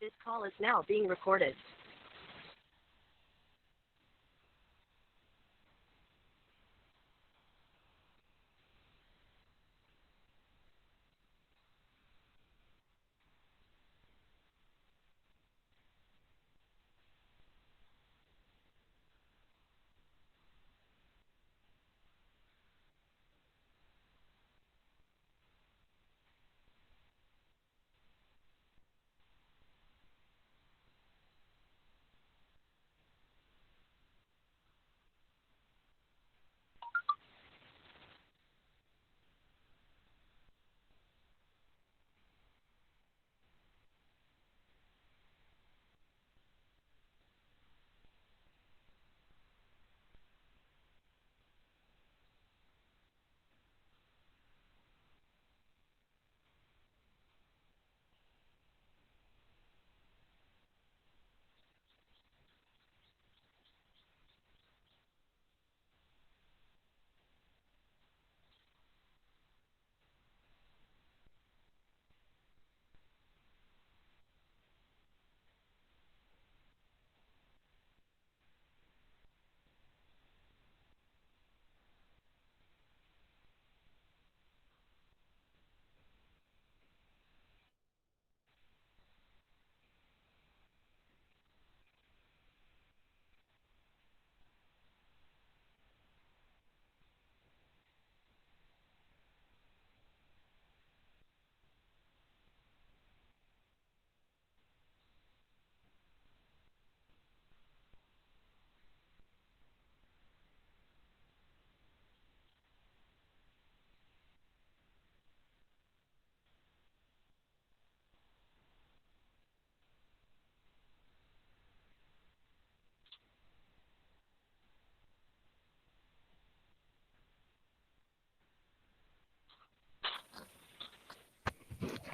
This call is now being recorded.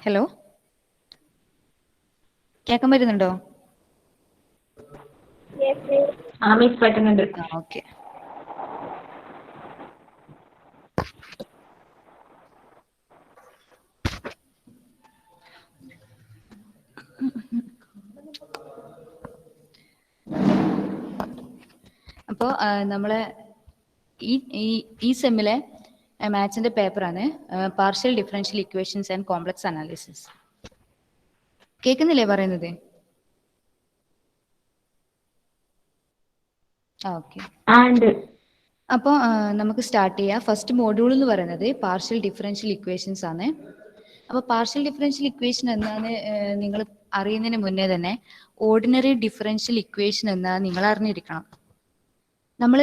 Hello, കേൾക്കാൻ പറ്റുന്നുണ്ടോ? Miss പറ്റുന്നുണ്ട്. ഓക്കെ. അപ്പോൾ നമ്മളെ ഈ സെമ്മിലെ മാത്സിന്റെ പേപ്പറാണ് partial differential equations and complex analysis. കേൾക്കുന്നില്ലേ പറയുന്നത്? ഓക്കെ. അപ്പോൾ നമുക്ക് സ്റ്റാർട്ട് ചെയ്യാം. ഫസ്റ്റ് മോഡ്യൂൾ എന്ന് പറയുന്നത് പാർഷ്യൽ ഡിഫറൻഷ്യൽ ഇക്വേഷൻസ് ആണ്. അപ്പോൾ പാർഷ്യൽ ഡിഫറൻഷ്യൽ ഇക്വേഷൻ എന്നാണ് നിങ്ങൾ അറിയുന്നതിന് മുന്നേ തന്നെ ഓർഡിനറി ഡിഫറൻഷ്യൽ ഇക്വേഷൻ എന്നാണ് നിങ്ങൾ അറിഞ്ഞിരിക്കണം. നമ്മൾ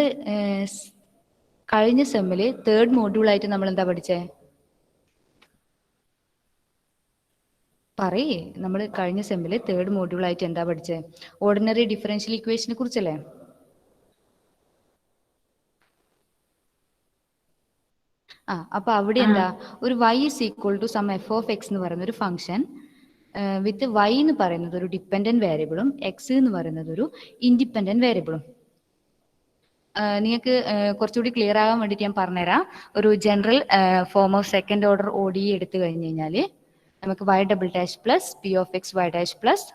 കഴിഞ്ഞ സെമ്മിൽ തേർഡ് മോഡ്യൂളായിട്ട് നമ്മൾ എന്താ പഠിച്ചേ? പറയേ, നമ്മൾ കഴിഞ്ഞ സെമ്മിൽ തേർഡ് മോഡ്യൂളായിട്ട് എന്താ പഠിച്ചേ? ഓർഡിനറി ഡിഫറൻഷ്യൽ ഇക്വേഷനെ കുറിച്ചല്ലേ? അപ്പൊ അവിടെ എന്താ ഒരു y is equal to some f of x എന്ന് പറയുന്ന ഒരു ഫംഗ്ഷൻ വിത്ത് y എന്ന് പറയുന്നത് ഒരു ഡിപ്പെൻഡന്റ് വേരിയബിളും x എന്ന് പറയുന്നത് ഒരു ഇൻഡിപെൻഡന്റ് വേരിയബിളും. നിങ്ങൾക്ക് കുറച്ചുകൂടി ക്ലിയർ ആകാൻ വേണ്ടിയിട്ട് ഞാൻ പറഞ്ഞുതരാം. ഒരു general form of second order ODE എടുത്തു കഴിഞ്ഞ് കഴിഞ്ഞാൽ നമുക്ക് y double dash plus P of X Y dash plus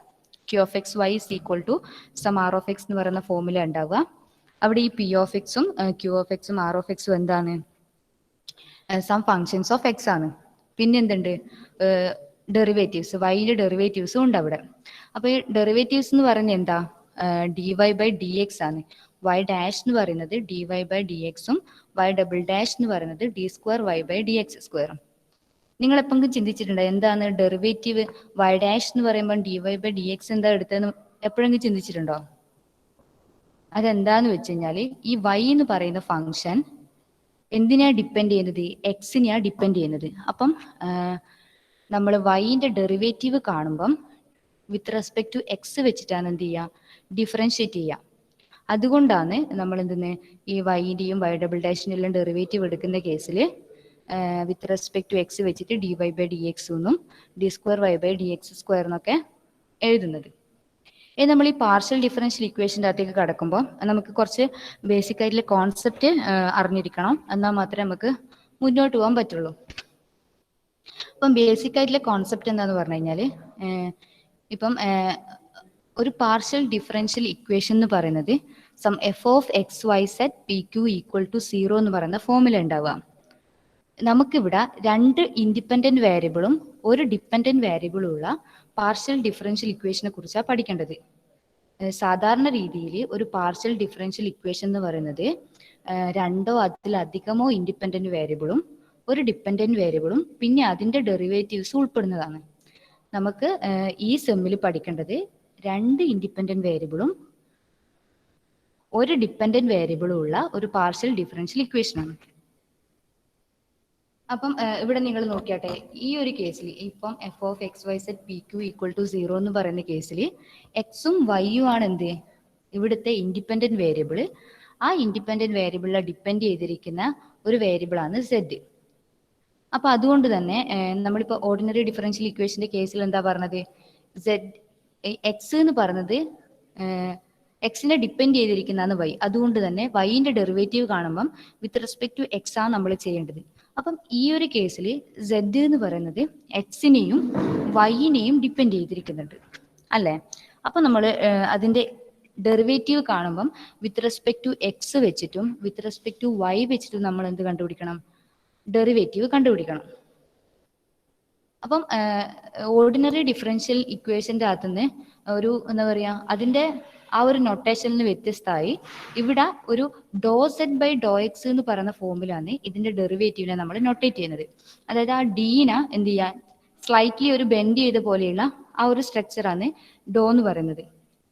Q of X Y is equal to some R of X എന്ന് പറയുന്ന ഫോമിൽ ഉണ്ടാവുക. അവിടെ ഈ പി ഓഫ് എക്സും ക്യൂ ഓഫ് എക്സും ആർ ഓഫ് എക്സും എന്താണ്? സം ഫങ്ഷൻസ് ഓഫ് എക്സ് ആണ്. പിന്നെ എന്തുണ്ട്? ഡെറിവേറ്റീവ്സ്, വൈയുടെ ഡെറിവേറ്റീവ്സും ഉണ്ട് അവിടെ. അപ്പൊ ഈ ഡെറിവേറ്റീവ്സ് എന്ന് പറയുന്നത് എന്താ? D Y by D X ആണ്. വൈ ഡാഷ് എന്ന് പറയുന്നത് ഡി വൈ ബൈ ഡി എക്സും വൈ ഡബിൾ ഡാഷ് എന്ന് പറയുന്നത് D square Y by D X സ്ക്വയറും. നിങ്ങൾ എപ്പോഴെങ്കിലും ചിന്തിച്ചിട്ടുണ്ടോ എന്താണ് ഡെറിവേറ്റീവ്? വൈ ഡാഷ് എന്ന് പറയുമ്പോൾ D Y by D X എന്താ എടുത്തതെന്ന് എപ്പോഴെങ്കിലും ചിന്തിച്ചിട്ടുണ്ടോ? അതെന്താന്ന് വെച്ച് കഴിഞ്ഞാൽ ഈ വൈ എന്ന് പറയുന്ന ഫംഗ്ഷൻ എന്തിനാ ഡിപ്പെൻഡ് ചെയ്യുന്നത്? എക്സിനെയാ ഡിപ്പെൻഡ് ചെയ്യുന്നത്. അപ്പം നമ്മൾ വൈൻ്റെ ഡെറിവേറ്റീവ് കാണുമ്പം വിത്ത് റെസ്പെക്ട് ടു എക്സ് വെച്ചിട്ടാണ് എന്ത് ചെയ്യുക? ഡിഫറൻഷിയേറ്റ് ചെയ്യുക. അതുകൊണ്ടാണ് നമ്മൾ എന്തെന്ന് ഈ വൈൻ്റെയും വൈ ഡബിൾ ഡാഷിൻ്റെ എല്ലാം ഡെറിവേറ്റീവ് എടുക്കുന്ന കേസിൽ വിത്ത് റെസ്പെക്ട് ടു എക്സ് വെച്ചിട്ട് D Y by D X എന്നും D square Y by D X square എന്നൊക്കെ എഴുതുന്നത്. നമ്മൾ ഈ പാർഷ്യൽ ഡിഫറൻഷ്യൽ ഇക്വേഷൻ്റെ അകത്തേക്ക് കടക്കുമ്പോൾ നമുക്ക് കുറച്ച് ബേസിക് ആയിട്ടുള്ള കോൺസെപ്റ്റ് അറിഞ്ഞിരിക്കണം. എന്നാൽ മാത്രമേ നമുക്ക് മുന്നോട്ട് പോകാൻ പറ്റുള്ളൂ. അപ്പം ബേസിക് ആയിട്ടുള്ള കോൺസെപ്റ്റ് എന്താന്ന് പറഞ്ഞു കഴിഞ്ഞാൽ ഇപ്പം ഒരു പാർഷ്യൽ ഡിഫറൻഷ്യൽ ഇക്വേഷൻ എന്ന് പറയുന്നത് some F of X Y Z P Q equal to 0 എന്ന് പറയുന്ന ഫോമിൽ ഉണ്ടാവുക. നമുക്കിവിടെ രണ്ട് ഇൻഡിപെൻഡന്റ് വേരിയബിളും ഒരു ഡിപെൻഡന്റ് വേരിയബിളും ഉള്ള പാർഷ്യൽ ഡിഫറൻഷ്യൽ ഇക്വേഷനെ കുറിച്ചാണ് പഠിക്കേണ്ടത്. സാധാരണ രീതിയിൽ ഒരു പാർഷ്യൽ ഡിഫറൻഷ്യൽ ഇക്വേഷൻ എന്ന് പറയുന്നത് രണ്ടോ അതിലധികമോ ഇൻഡിപെൻഡന്റ് വേരിയബിളും ഒരു ഡിപെൻഡന്റ് വേരിയബിളും പിന്നെ അതിന്റെ ഡെറിവേറ്റീവ്സ് ഉൾപ്പെടുന്നതാണ്. നമുക്ക് ഈ സെമ്മിൽ പഠിക്കേണ്ടത് രണ്ട് ഇൻഡിപെൻഡന്റ് വേരിയബിളും ഒരു ഡിപെൻഡന്റ് വേരിയബിളും ഉള്ള ഒരു പാർഷ്യൽ ഡിഫറൻഷ്യൽ ഇക്വേഷൻ ആണ്. അപ്പം ഇവിടെ നിങ്ങൾ നോക്കിയാട്ടെ, ഈ ഒരു കേസിൽ ഇപ്പം F of X Y Z P Q equal to 0 എന്ന് പറയുന്ന കേസിൽ എക്സും വൈയും ആണ് എന്ത് ഇവിടുത്തെ ഇൻഡിപെൻഡന്റ് വേരിയബിൾ. ആ ഇൻഡിപെൻഡന്റ് വേരിയബിളിനെ ഡിപ്പെൻഡ് ചെയ്തിരിക്കുന്ന ഒരു വേരിയബിൾ ആണ് സെഡ്. അപ്പൊ അതുകൊണ്ട് തന്നെ നമ്മളിപ്പോ ഓർഡിനറി ഡിഫറൻഷ്യൽ ഇക്വേഷന്റെ കേസിൽ എന്താ പറഞ്ഞത്, സെഡ് എക്സ് എന്ന് പറഞ്ഞത് എക്സിനെ ഡിപ്പെൻഡ് ചെയ്തിരിക്കുന്നതാണ് വൈ. അതുകൊണ്ട് തന്നെ വൈന്റെ ഡെറിവേറ്റീവ് കാണുമ്പം വിത്ത് റെസ്പെക്ട് ടു എക്സ് ആണ് നമ്മൾ ചെയ്യേണ്ടത്. അപ്പം ഈ ഒരു കേസിൽ സെഡ് എന്ന് പറയുന്നത് എക്സിനെയും വൈനെയും ഡിപ്പെൻഡ് ചെയ്തിരിക്കുന്നുണ്ട് അല്ലേ. അപ്പൊ നമ്മൾ അതിന്റെ ഡെറിവേറ്റീവ് കാണുമ്പം വിത്ത് റെസ്പെക്ട് ടു എക്സ് വെച്ചിട്ടും വിത്ത് റെസ്പെക്ട് ടു വൈ വെച്ചിട്ടും നമ്മൾ എന്ത് കണ്ടുപിടിക്കണം, ഡെറിവേറ്റീവ് കണ്ടുപിടിക്കണം. അപ്പം ഓർഡിനറി ഡിഫറൻഷ്യൽ ഇക്വേഷന്റെ അകത്തുനിന്ന് ഒരു എന്താ പറയാ അതിന്റെ ആ ഒരു നൊട്ടേഷനിൽ നിന്ന് വ്യത്യസ്തമായി ഇവിടെ ഒരു ഡോ സെഡ് ബൈ ഡോ എക്സ് എന്ന് പറയുന്ന ഫോമിലാണ് ഇതിന്റെ ഡെറിവേറ്റീവിനെ നമ്മൾ നൊട്ടേറ്റ് ചെയ്യുന്നത്. അതായത് ആ ഡീന എന്ത് ചെയ്യാൻ സ്ലൈറ്റ്ലി ഒരു ബെൻഡ് ചെയ്ത പോലെയുള്ള ആ ഒരു സ്ട്രക്ചറാണ് ഡോ എന്ന് പറയുന്നത്.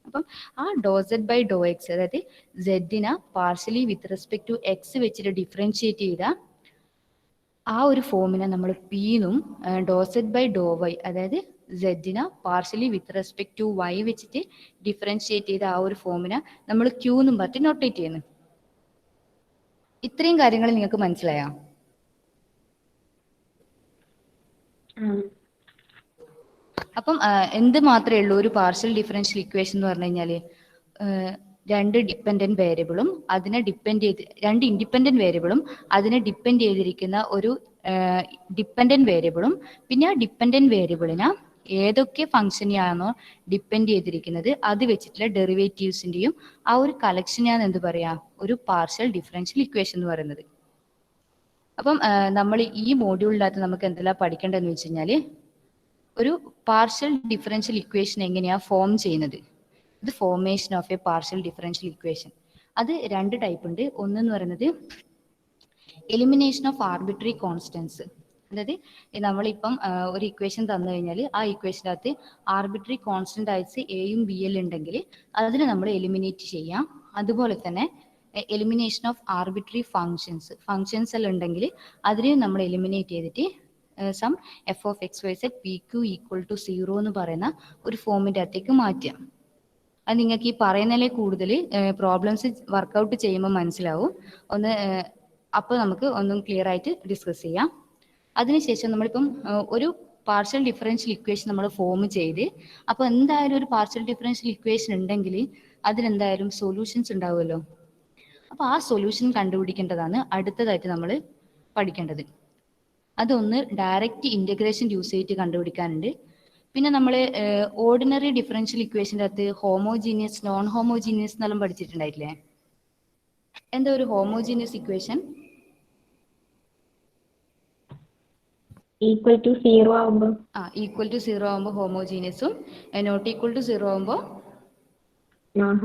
അപ്പം ആ ഡോ സെഡ് ബൈ ഡോ എക്സ് അതായത് സെഡിനെ partially with respect to X വെച്ചിട്ട് ഡിഫറൻഷിയേറ്റ് ചെയ്ത ആ ഒരു ഫോമിനെ നമ്മൾ പി എന്നും ഡോ സെഡ് ബൈ ഡോ വൈ അതായത് സെഡിനെ partially with respect to Y വെച്ചിട്ട് ഡിഫറൻഷിയേറ്റ് ചെയ്ത ആ ഒരു ഫോമിനെ നമ്മൾ ക്യൂ എന്നും പറഞ്ഞിട്ട് നൊട്ടേറ്റ് ചെയ്യുന്നു. ഇത്രയും കാര്യങ്ങൾ നിങ്ങൾക്ക് മനസ്സിലായോ? അപ്പം എന്ത് മാത്രമേ ഉള്ളൂ ഒരു പാർഷ്യൽ ഡിഫറൻഷ്യൽ ഇക്വേഷൻ എന്ന് പറഞ്ഞു കഴിഞ്ഞാല് രണ്ട് ഡിപ്പെൻഡന്റ് വേരിയബിളും അതിനെ ഡിപ്പെൻഡ് ചെയ്ത് രണ്ട് ഇൻഡിപെൻഡന്റ് വേരിയബിളും അതിനെ ഡിപ്പെൻഡ് ചെയ്തിരിക്കുന്ന ഒരു ഡിപ്പെൻഡന്റ് വേരിയബിളും പിന്നെ ആ ഡിപ്പെൻഡന്റ് വേരിയബിളിനെ ഏതൊക്കെ ഫംഗ്ഷനെയാണോ ഡിപ്പെൻഡ് ചെയ്തിരിക്കുന്നത് അത് വെച്ചിട്ടുള്ള ഡെറിവേറ്റീവ്സിന്റെയും ആ ഒരു കളക്ഷനെയാണ് എന്ത് പറയാ ഒരു പാർഷ്യൽ ഡിഫറൻഷ്യൽ ഇക്വേഷൻ എന്ന് പറയുന്നത്. അപ്പം നമ്മൾ ഈ മോഡ്യൂളിനകത്ത് നമുക്ക് എന്തെല്ലാം പഠിക്കേണ്ടതെന്ന് വെച്ച് കഴിഞ്ഞാല് ഒരു പാർഷ്യൽ ഡിഫറൻഷ്യൽ ഇക്വേഷൻ എങ്ങനെയാ ഫോം ചെയ്യുന്നത്, ഇത് formation of A partial differential equation. അത് രണ്ട് ടൈപ്പ് ഉണ്ട്. ഒന്നെന്ന് പറയുന്നത് എലിമിനേഷൻ ഓഫ് ആർബിട്രറി കോൺസ്റ്റൻസ്. അതായത് നമ്മളിപ്പം ഒരു ഇക്വേഷൻ തന്നു കഴിഞ്ഞാൽ ആ ഇക്വേഷൻ്റെ അകത്ത് ആർബിട്രറി കോൺസ്റ്റന്റ് ആയിട്ട് എയും ബി എൽ ഉണ്ടെങ്കിൽ അതിനെ നമ്മൾ എലിമിനേറ്റ് ചെയ്യാം. അതുപോലെ തന്നെ എലിമിനേഷൻ ഓഫ് ആർബിട്രറി ഫങ്ഷൻസ് എല്ലാം ഉണ്ടെങ്കിൽ അതിനെ നമ്മൾ എലിമിനേറ്റ് ചെയ്തിട്ട് some F of X Y Z P Q equal to 0 എന്ന് പറയുന്ന ഒരു ഫോമിൻ്റെ അകത്തേക്ക് മാറ്റാം. അത് നിങ്ങൾക്ക് ഈ പറയുന്നതിലെ കൂടുതൽ പ്രോബ്ലംസ് വർക്കൗട്ട് ചെയ്യുമ്പോൾ മനസ്സിലാവും. ഒന്ന് അപ്പോൾ നമുക്ക് ഒന്നും ക്ലിയർ ആയിട്ട് ഡിസ്കസ് ചെയ്യാം. അതിനുശേഷം നമ്മളിപ്പം ഒരു പാർഷ്യൽ ഡിഫറൻഷ്യൽ ഇക്വേഷൻ നമ്മൾ ഫോം ചെയ്ത് അപ്പോൾ എന്തായാലും ഒരു പാർഷ്യൽ ഡിഫറൻഷ്യൽ ഇക്വേഷൻ ഉണ്ടെങ്കിൽ അതിനെന്തായാലും സൊല്യൂഷൻസ് ഉണ്ടാവുമല്ലോ. അപ്പോൾ ആ സൊല്യൂഷൻ കണ്ടുപിടിക്കേണ്ടതാണ് അടുത്തതായിട്ട് നമ്മൾ പഠിക്കേണ്ടത്. അതൊന്ന് ഡയറക്റ്റ് ഇൻ്റഗ്രേഷൻ യൂസ് ചെയ്തിട്ട് കണ്ടുപിടിക്കാനുണ്ട്. പിന്നെ നമ്മൾ ഓർഡിനറി ഡിഫറൻഷ്യൽ ഇക്വേഷൻ്റെ അകത്ത് ഹോമോജീനിയസ് നോൺ ഹോമോജീനിയസ് എന്നെല്ലാം പഠിച്ചിട്ടുണ്ടായിട്ടില്ലേ? എന്താ ഒരു ഹോമോജീനിയസ് ഇക്വേഷൻ? ഈക്വൽ ടു 0 ആവുമ്പോൾ ഈക്വൽ ടു 0 ആവുമ്പോൾ ഹോമോജീനിയസും നോട്ട് ഈക്വൽ ടു 0 ആവുമ്പോൾ നോൺ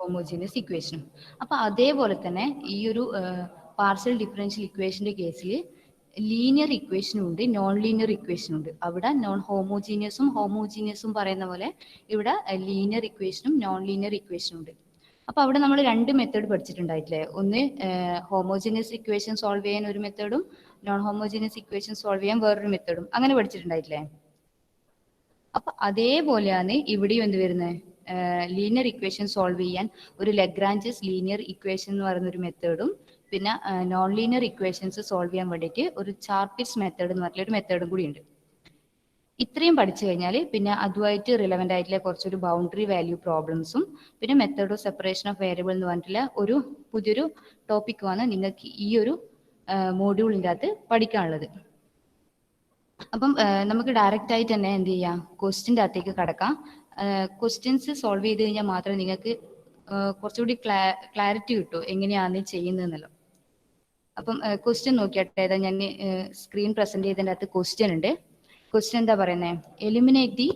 ഹോമോജീനിയസ് ഇക്വേഷനും. അപ്പൊ അതേപോലെ തന്നെ ഈ ഒരു പാർഷ്യൽ ഡിഫറൻഷ്യൽ ഇക്വേഷന്റെ കേസിൽ ലീനിയർ ഇക്വേഷനും ഉണ്ട്, നോൺ ലീനിയർ ഇക്വേഷനും ഉണ്ട്. അവിടെ നോൺ ഹോമോജീനിയസും ഹോമോജീനിയസും പറയുന്ന പോലെ ഇവിടെ ലീനിയർ ഇക്വേഷനും നോൺ ലീനിയർ ഇക്വേഷനും ഉണ്ട്. അപ്പൊ അവിടെ നമ്മൾ രണ്ട് മെത്തേഡ് പഠിച്ചിട്ടുണ്ടായിട്ടില്ലേ? ഒന്ന് ഹോമോജീനിയസ് ഇക്വേഷൻ സോൾവ് ചെയ്യാൻ ഒരു മെത്തേഡും നോൺ ഹോമോജീനിയസ് ഇക്വേഷൻ സോൾവ് ചെയ്യാൻ വേറൊരു മെത്തേഡും അങ്ങനെ പഠിച്ചിട്ടുണ്ടായിട്ടില്ലേ? അപ്പൊ അതേപോലെയാണ് ഇവിടെയും എന്ത് വരുന്നത്, ലീനിയർ ഇക്വേഷൻ സോൾവ് ചെയ്യാൻ ഒരു ലഗ്രാഞ്ചസ് ലീനിയർ ഇക്വേഷൻ എന്ന് പറയുന്ന ഒരു മെത്തേഡും പിന്നെ നോൺ ലീനിയർ ഇക്വേഷൻസ് സോൾവ് ചെയ്യാൻ വേണ്ടിയിട്ട് ഒരു ചാർപിറ്റ്സ് മെത്തേഡ് എന്ന് പറഞ്ഞിട്ട് ഒരു മെത്തേഡും കൂടി ഉണ്ട്. ഇത്രയും പഠിച്ചു കഴിഞ്ഞാൽ പിന്നെ അതുമായിട്ട് റിലവൻ്റ് ആയിട്ടുള്ള കുറച്ചൊരു ബൗണ്ടറി വാല്യൂ പ്രോബ്ലംസും പിന്നെ method of separation of variable എന്ന് പറഞ്ഞിട്ടുള്ള ഒരു പുതിയൊരു ടോപ്പിക്കുമാണ് നിങ്ങൾക്ക് ഈ ഒരു മോഡ്യൂളിൻ്റെ അകത്ത് പഠിക്കാനുള്ളത്. അപ്പം നമുക്ക് ഡയറക്റ്റ് ആയിട്ട് തന്നെ എന്ത് ചെയ്യാം, ക്വസ്റ്റിൻ്റെ അകത്തേക്ക് കടക്കാം. ക്വസ്റ്റ്യൻസ് സോൾവ് ചെയ്ത് കഴിഞ്ഞാൽ മാത്രമേ നിങ്ങൾക്ക് കുറച്ചുകൂടി ക്ലാരിറ്റി കിട്ടൂ എങ്ങനെയാണ് ചെയ്യുന്നതെന്നല്ലോ. അപ്പം ക്വസ്റ്റ്യൻ നോക്കിയാട്ടെ, ഏതാ ഞാൻ സ്ക്രീൻ പ്രസന്റ് ചെയ്തതിൻ്റെ അകത്ത് ക്വസ്റ്റ്യൻ ഉണ്ട്. ക്വസ്റ്റ്യൻ എന്താ പറയുന്നത്? Eliminate the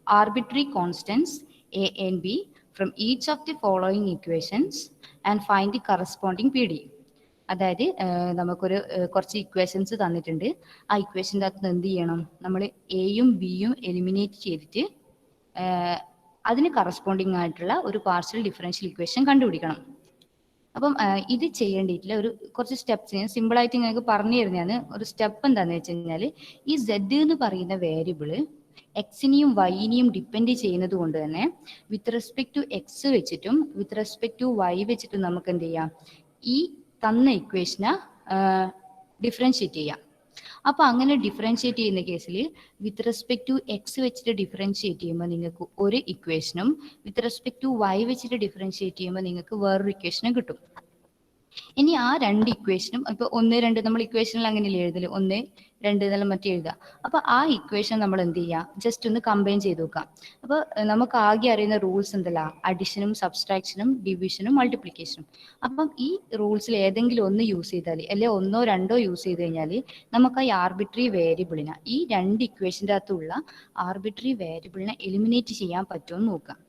arbitrary constants A and B from each of the following equations and find the corresponding P D. അതായത് നമുക്കൊരു കുറച്ച് ഇക്വേഷൻസ് തന്നിട്ടുണ്ട്. ആ ഇക്വേഷൻ്റെ അകത്ത് എന്ത് ചെയ്യണം, നമ്മൾ എയും ബിയും എലിമിനേറ്റ് ചെയ്തിട്ട് അതിന് കറസ്പോണ്ടിങ് ആയിട്ടുള്ള ഒരു പാർഷ്യൽ ഡിഫറൻഷ്യൽ ഇക്വേഷൻ കണ്ടുപിടിക്കണം. അപ്പം ഇത് ചെയ്യേണ്ടിയിട്ടില്ല, ഒരു കുറച്ച് സ്റ്റെപ്സ് ഞാൻ സിമ്പിളായിട്ട് നിങ്ങൾക്ക് പറഞ്ഞു തരുന്നതാണ്. ഒരു സ്റ്റെപ്പ് എന്താണെന്ന് വെച്ച് കഴിഞ്ഞാൽ, ഈ സെഡ് എന്ന് പറയുന്ന വേരിയബിള് എക്സിനെയും വൈനെയും ഡിപ്പെൻഡ് ചെയ്യുന്നത് കൊണ്ട് തന്നെ വിത്ത് റെസ്പെക്ട് ടു എക്സ് വെച്ചിട്ടും വിത്ത് റെസ്പെക്ട് ടു വൈ വെച്ചിട്ടും നമുക്ക് എന്ത് ചെയ്യാം, ഈ തന്ന ഇക്വേഷനെ ഡിഫറൻഷിയേറ്റ് ചെയ്യാം. അപ്പൊ അങ്ങനെ ഡിഫറൻഷിയേറ്റ് ചെയ്യുന്ന കേസിൽ വിത്ത് റെസ്പെക്ട് ടു എക്സ് വെച്ചിട്ട് ഡിഫറൻഷിയേറ്റ് ചെയ്യുമ്പോൾ നിങ്ങൾക്ക് ഒരു ഇക്വേഷനും വിത്ത് റെസ്പെക്ട് ടു വൈ വെച്ചിട്ട് ഡിഫറൻഷിയേറ്റ് ചെയ്യുമ്പോൾ നിങ്ങൾക്ക് വേറൊരു ഇക്വേഷനും കിട്ടും. ഇനി ആ രണ്ട് ഇക്വേഷനും ഇപ്പൊ 1, 2 നമ്മൾ ഇക്വേഷനിൽ അങ്ങനെയല്ലേ എഴുതല്, 1, 2 എന്നെല്ലാം മറ്റേ എഴുതാം. അപ്പൊ ആ ഇക്വേഷൻ നമ്മൾ എന്ത് ചെയ്യാം, ജസ്റ്റ് ഒന്ന് കമ്പൈൻ ചെയ്ത് നോക്കാം. അപ്പൊ നമുക്ക് ആകെ അറിയുന്ന റൂൾസ് എന്തല്ല, അഡിഷനും സബ്സ്ട്രാക്ഷനും ഡിവിഷനും മൾട്ടിപ്ലിക്കേഷനും. അപ്പം ഈ റൂൾസിൽ ഏതെങ്കിലും ഒന്ന് യൂസ് ചെയ്താൽ, അല്ലെ 1, 2 യൂസ് ചെയ്ത് കഴിഞ്ഞാൽ നമുക്ക് ഈ ആർബിട്രറി വേരിയബിളിനെ, ഈ രണ്ട് ഇക്വേഷൻ്റെ അകത്തുള്ള ആർബിട്രറി വേരിയബിളിനെ എലിമിനേറ്റ് ചെയ്യാൻ പറ്റുമെന്ന് നോക്കാം.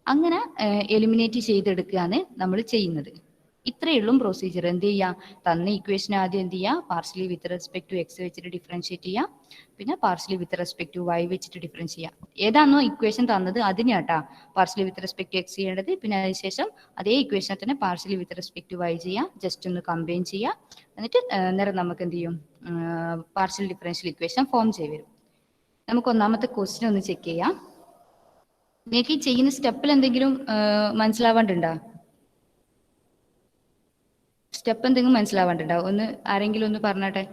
അങ്ങനെ എലിമിനേറ്റ് ചെയ്തെടുക്കുകയാണ് നമ്മൾ ചെയ്യുന്നത്. ഇത്രയേ ഉള്ളൂ പ്രൊസീജിയർ. എന്ത് ചെയ്യാം, തന്ന ഇക്വേഷൻ ആദ്യം എന്ത് ചെയ്യുക, partially with respect to X വെച്ചിട്ട് ഡിഫറൻഷിയേറ്റ് ചെയ്യാം, പിന്നെ partially with respect to Y വെച്ചിട്ട് ഡിഫറൻസ് ചെയ്യാം. ഏതാണോ ഇക്വേഷൻ തന്നത് അതിനാട്ടാ partially with respect to X ചെയ്യേണ്ടത്. പിന്നെ അതിനുശേഷം അതേ ഇക്വേഷനെ തന്നെ partially with respect to Y ചെയ്യാം, ജസ്റ്റ് ഒന്ന് കമ്പൈൻ ചെയ്യാം. എന്നിട്ട് നേരം നമുക്ക് എന്ത് ചെയ്യും, പാർഷ്യൽ ഡിഫറൻഷ്യൽ ഇക്വേഷൻ ഫോം ചെയ്ത് വരും. നമുക്ക് ഒന്നാമത്തെ ക്വസ്റ്റ്യൻ ഒന്ന് ചെക്ക് ചെയ്യാം. നിങ്ങൾക്ക് ഈ ചെയ്യുന്ന സ്റ്റെപ്പിൽ എന്തെങ്കിലും മനസ്സിലാവാണ്ടുണ്ടോ? സ്റ്റെപ്പ് എന്തെങ്കിലും മനസ്സിലാവാണ്ടുണ്ടോ? ഒന്ന് ആരെങ്കിലും ഒന്ന് പറഞ്ഞാട്ടെ.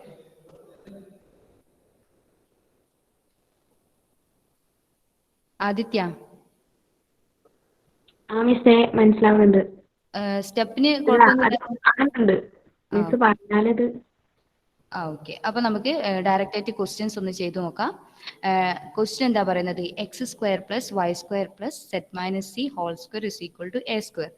ആദിത്യ, മനസ്സിലാവുന്നുണ്ട്. സ്റ്റെപ്പിന് കുഴപ്പമൊന്നുമില്ല. ഓക്കെ, അപ്പൊ നമുക്ക് ഡയറക്റ്റ് ആയിട്ട് ക്വസ്റ്റ്യൻസ് ഒന്ന് ചെയ്തു നോക്കാം. ക്വസ്റ്റ്യൻ എന്താ പറയുന്നത്, X square plus Y square plus Z minus C whole square is equal to A square.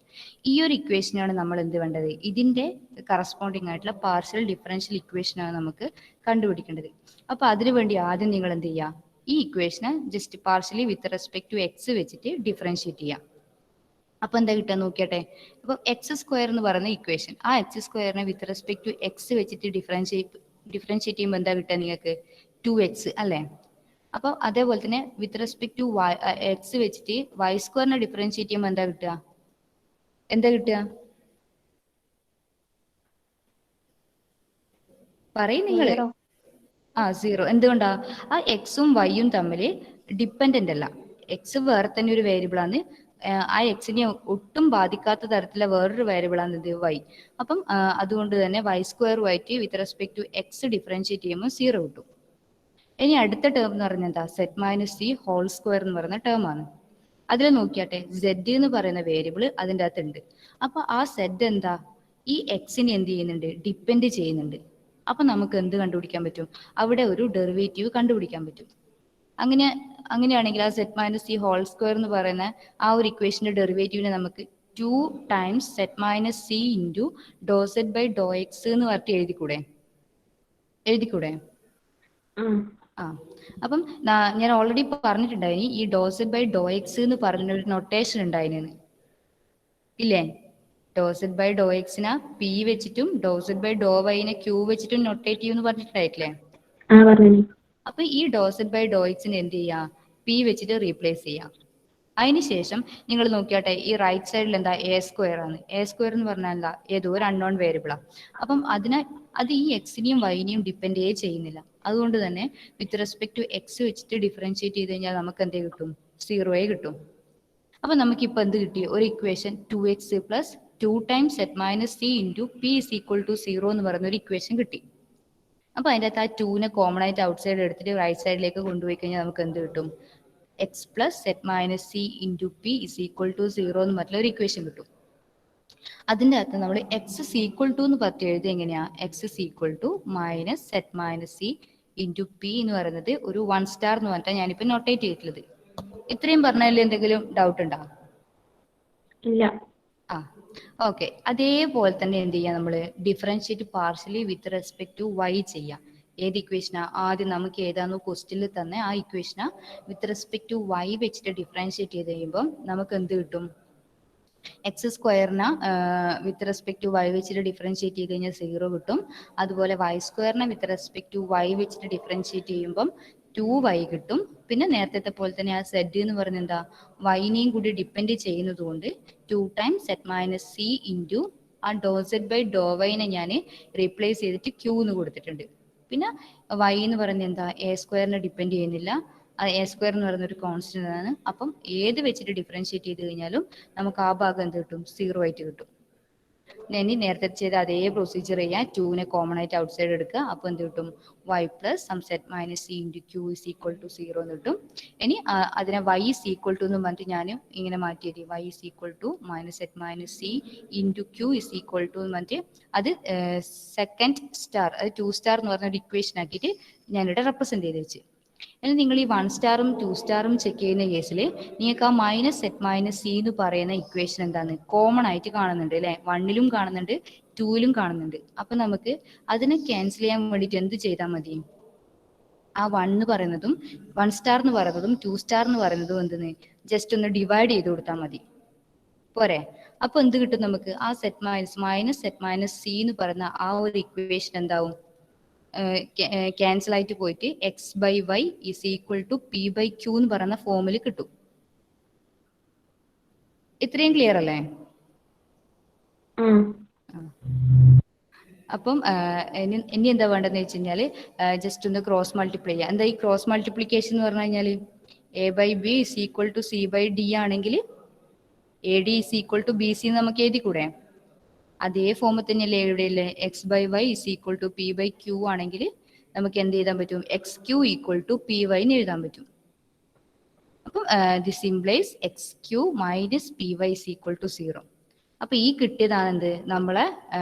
ഈ ഒരു ഇക്വേഷനാണ് നമ്മൾ എന്ത് വേണ്ടത്, ഇതിന്റെ കറസ്പോണ്ടിങ് ആയിട്ടുള്ള പാർഷ്യൽ ഡിഫറൻഷ്യൽ ഇക്വേഷനാണ് നമുക്ക് കണ്ടുപിടിക്കേണ്ടത്. അപ്പൊ അതിനു വേണ്ടി ആദ്യം നിങ്ങൾ എന്ത് ചെയ്യുക, ഈ ഇക്വേഷനെ just partially with respect to X വെച്ചിട്ട് ഡിഫറൻഷിയേറ്റ് ചെയ്യാം. അപ്പൊ എന്താ കിട്ടാൻ നോക്കിയട്ടെ. അപ്പൊ എക്സ് സ്ക്വയർ എന്ന് പറയുന്ന ഇക്വേഷൻ, ആ എക്സ് സ്ക്വയറിനെ വിത്ത് റെസ്പെക്ട് ടു എക്സ് വെച്ചിട്ട് ഡിഫറൻഷിയേറ്റ് ചെയ്യുമ്പോൾ എന്താ കിട്ടുക നിങ്ങൾക്ക്, 2x അല്ലേ. അപ്പോൾ അതേപോലെ തന്നെ with respect to Y X വെച്ചിട്ട് വൈ സ്ക്വയറിനെ ഡിഫറൻഷിയേറ്റ് ചെയ്യുമ്പോൾ എന്താ കിട്ടുക, പറയും നിങ്ങൾ. 0. എന്തുകൊണ്ടാ, ആ എക്സും വൈയും തമ്മിൽ ഡിപ്പെൻഡന്റ് അല്ല. എക്സ് വേറെ തന്നെ ഒരു വേരിയബിൾ ആണ്, ആ എക്സിനെ ഒട്ടും ബാധിക്കാത്ത തരത്തിലുള്ള വേറൊരു വേരിയബിൾ ആണ് ഇത് വൈ. അപ്പം അതുകൊണ്ട് തന്നെ വൈ സ്ക്വയർ ആയിട്ട് with respect to X differentiate ചെയ്യുമ്പോൾ 0 കിട്ടും. ഇനി അടുത്ത ടേം എന്ന് പറഞ്ഞാൽ എന്താ, Z minus C whole square എന്ന് പറയുന്ന ടേം ആണ്. അതിൽ നോക്കിയാട്ടെ, സെഡ് എന്ന് പറയുന്ന വേരിയബിൾ അതിൻ്റെ അകത്തുണ്ട്. അപ്പൊ ആ സെഡ് എന്താ, ഈ എക്സിനെ എന്ത് ചെയ്യുന്നുണ്ട്, ഡിപ്പെൻഡ് ചെയ്യുന്നുണ്ട്. അപ്പൊ നമുക്ക് എന്ത് കണ്ടുപിടിക്കാൻ പറ്റും, അവിടെ ഒരു ഡെറിവേറ്റീവ് കണ്ടുപിടിക്കാൻ പറ്റും. അങ്ങനെയാണെങ്കിൽ ആ set minus C whole square എന്ന് പറയുന്ന ആ ഒരു ഇക്വേഷന്റെ ഡെറിവേറ്റീവിനെ നമുക്ക് 2 times Z minus C into do Z by Dr X എന്ന് പറഞ്ഞിട്ട് എഴുതിക്കൂടെ? അപ്പം ഞാൻ ഓൾറെഡി പറഞ്ഞിട്ടുണ്ടായിനി, ഈ ഡോ സെറ്റ് ബൈ ഡോ എക്സ് എന്ന് പറഞ്ഞൊരു നൊട്ടേഷൻ ഉണ്ടായിരുന്നു ഇല്ലേ. ഡോ സെറ്റ് ബൈ ഡോ എക്സിനെ പി വെച്ചിട്ടും ഡോ സെറ്റ് ബൈ ഡോ വൈനെ ക്യൂ വെച്ചിട്ടും നൊട്ടേറ്റ് ചെയ്യുമെന്ന് പറഞ്ഞിട്ടുണ്ടായിട്ടില്ലേ. അപ്പൊ ഈ ഡോ സെറ്റ് ബൈ ഡോ എക്സിന് എന്ത് ചെയ്യാം, പി വെച്ചിട്ട് റീപ്ലേസ് ചെയ്യാം. അതിനുശേഷം നിങ്ങൾ നോക്കിയാട്ടെ, ഈ റൈറ്റ് സൈഡിൽ എന്താ, എ സ്ക്വയർ ആണ്. എ സ്ക്വയർ എന്ന് പറഞ്ഞാൽ എന്താ, ഏതോ ഒരു അൺനോൺ വേരിയബിളാ. അപ്പം അത് ഈ എക്സിനെയും വൈനെയും ഡിപ്പെൻഡേ ചെയ്യുന്നില്ല. അതുകൊണ്ട് തന്നെ വിത്ത് റെസ്പെക്ട് ടു എക്സ് വെച്ചിട്ട് ഡിഫറൻഷിയേറ്റ് ചെയ്ത് കഴിഞ്ഞാൽ നമുക്ക് എന്തേ കിട്ടും, 0 കിട്ടും. അപ്പൊ നമുക്കിപ്പോൾ എന്ത് കിട്ടി, ഒരു ഇക്വേഷൻ 2x plus 2 times Z minus C into P is equal to 0 എന്ന് പറയുന്ന ഒരു ഇക്വേഷൻ കിട്ടി. അപ്പൊ അതിൻ്റെ അകത്ത് ആ 2നെ കോമൺ ആയിട്ട് ഔട്ട് സൈഡ് എടുത്തിട്ട് റൈറ്റ് സൈഡിലേക്ക് കൊണ്ടുപോയി കഴിഞ്ഞാൽ നമുക്ക് എന്ത് കിട്ടും, X plus Z minus C into P is equal to 0 എന്ന് പറഞ്ഞ ഒരു ഇക്വേഷൻ കിട്ടും. അതിൻ്റെ അകത്ത് നമ്മൾ എക്സ് ഇസ് ഈക്വൽ ടു എന്ന് പറഞ്ഞ് എഴുതി എങ്ങനെയാ, X is equal to minus set minus C into P എന്ന് പറയുന്നത് ഒരു 1 സ്റ്റാർ എന്ന് പറഞ്ഞാൽ ഞാനിപ്പോൾ നോട്ടേറ്റ് ചെയ്തിട്ടുള്ളത്. ഇത്രയും പറഞ്ഞതിൽ എന്തെങ്കിലും ഡൗട്ട് ഉണ്ടോ? ഇല്ല. ആ ഓക്കെ. അതേപോലെ തന്നെ എന്ത് ചെയ്യാം, നമ്മൾ differentiate partially with respect to Y ചെയ്യാം. ഏത് ഇക്വേഷനാ ആദ്യം നമുക്ക് ഏതാണോ ക്വസ്റ്റ്യനിൽ തന്നെ ആ ഇക്വേഷനാ വിത്ത് റെസ്പെക്ട് ടു വൈ വെച്ചിട്ട് ഡിഫറൻഷിയേറ്റ് ചെയ്ത് കഴിയുമ്പോൾ നമുക്ക് എന്ത് കിട്ടും? എക്സ് സ്ക്വയറിനെ വിത്ത് റെസ്പെക്ട് ടു വൈ വെച്ചിട്ട് ഡിഫറൻഷിയേറ്റ് ചെയ്ത് കഴിഞ്ഞാൽ 0 കിട്ടും. അതുപോലെ വൈ സ്ക്വയറിനെ വിത്ത് റെസ്പെക്ട് ടു വൈ വെച്ചിട്ട് ഡിഫറൻഷിയേറ്റ് ചെയ്യുമ്പം 2y കിട്ടും. പിന്നെ നേരത്തെ പോലെ തന്നെ ആ സെഡ് എന്ന് പറയുന്നത് എന്താ, വൈനെയും കൂടി ഡിപ്പെൻഡ് ചെയ്യുന്നത് കൊണ്ട് 2 times Z minus C into ആ ഡോ സെഡ് ബൈ ഡോ വൈനെ ഞാൻ റീപ്ലേസ് ചെയ്തിട്ട് ക്യൂ എന്ന് കൊടുത്തിട്ടുണ്ട്. പിന്നെ വൈ എന്ന് പറയുന്നത് എന്താ, എ സ്ക്വയറിനെ ഡിപ്പെൻഡ് ചെയ്യുന്നില്ല. എ സ്ക്വയർ എന്ന് പറയുന്ന ഒരു കോൺസ്റ്റന്റ് ആണ്. അപ്പം ഏത് വെച്ചിട്ട് ഡിഫറൻഷിയേറ്റ് ചെയ്ത് കഴിഞ്ഞാലും നമുക്ക് ആ ഭാഗം എന്ത് കിട്ടും, 0 ആയിട്ട് കിട്ടും. ഇനി നേരത്തെ ചെയ്ത അതേ പ്രൊസീജിയർ ചെയ്യാം. 2നെ കോമൺ ആയിട്ട് ഔട്ട് സൈഡ് എടുക്കുക. അപ്പോൾ എന്ത് കിട്ടും, y plus sum set minus C into q is equal to 0 എന്ന് കിട്ടും. ഇനി അതിനെ y ഇസ് ഈക്വൽ ടു എന്ന് പറഞ്ഞിട്ട് ഞാൻ ഇങ്ങനെ മാറ്റിയത് y is equal to minus set minus C into q is equal to എന്ന് പറഞ്ഞിട്ട് അത് സെക്കൻഡ് സ്റ്റാർ, അത് 2 സ്റ്റാർ എന്ന് പറഞ്ഞ ഒരു ഇക്വേഷൻ ആക്കിയിട്ട് ഞാനിവിടെ റെപ്രസെന്റ് ചെയ്ത് വെച്ച്. ഇനി നിങ്ങൾ ഈ 1 സ്റ്റാറും 2 സ്റ്റാറും ചെക്ക് ചെയ്യുന്ന കേസിൽ നിങ്ങൾക്ക് ആ മൈനസ് സെറ്റ് മൈനസ് സി എന്ന് പറയുന്ന ഇക്വേഷൻ എന്താണ്, കോമൺ ആയിട്ട് കാണുന്നുണ്ട് അല്ലെ. 1ലും കാണുന്നുണ്ട്, 2ലും കാണുന്നുണ്ട്. അപ്പൊ നമുക്ക് അതിനെ ക്യാൻസൽ ചെയ്യാൻ വേണ്ടിയിട്ട് എന്ത് ചെയ്താൽ മതി, ആ 1 എന്ന് പറയുന്നതും 1 സ്റ്റാർ എന്ന് പറയുന്നതും 2 സ്റ്റാർ എന്ന് പറയുന്നതും എന്തെന്ന് ജസ്റ്റ് ഒന്ന് ഡിവൈഡ് ചെയ്ത് കൊടുത്താൽ മതി, പോരെ. അപ്പൊ എന്ത് കിട്ടും നമുക്ക്, ആ set minus set minus c എന്ന് പറയുന്ന ആ ഒരു ഇക്വേഷൻ എന്താവും, ക്യാൻസൽ ആയിട്ട് പോയിട്ട് x by y is equal to P by q എന്ന് പറയുന്ന ഫോമിൽ കിട്ടും. ഇത്രയും ക്ലിയർ അല്ലേ? അപ്പം ഇനി എന്താ വേണ്ടതെന്ന് വെച്ച് കഴിഞ്ഞാൽ ജസ്റ്റ് ഒന്ന് ക്രോസ് മൾട്ടിപ്ലൈ ചെയ്യാം. എന്താ ഈ ക്രോസ് മൾട്ടിപ്ലിക്കേഷൻ എന്ന് പറഞ്ഞു കഴിഞ്ഞാൽ, A by B is equal to C by D ആണെങ്കിൽ A D is equal to B C നമുക്ക് എഴുതി കൂടെ? അതേ ഫോമിൽ തന്നെയല്ലേ എവിടെയല്ലേ X by Y is equal to P by Q ആണെങ്കിൽ നമുക്ക് എന്ത് എഴുതാൻ പറ്റും, X Q equal to P Y എന്ന് എഴുതാൻ പറ്റും. അപ്പം this implies X Q minus P Y is equal to 0. അപ്പൊ ഈ കിട്ടിയതാണ് എന്ത്, നമ്മളെ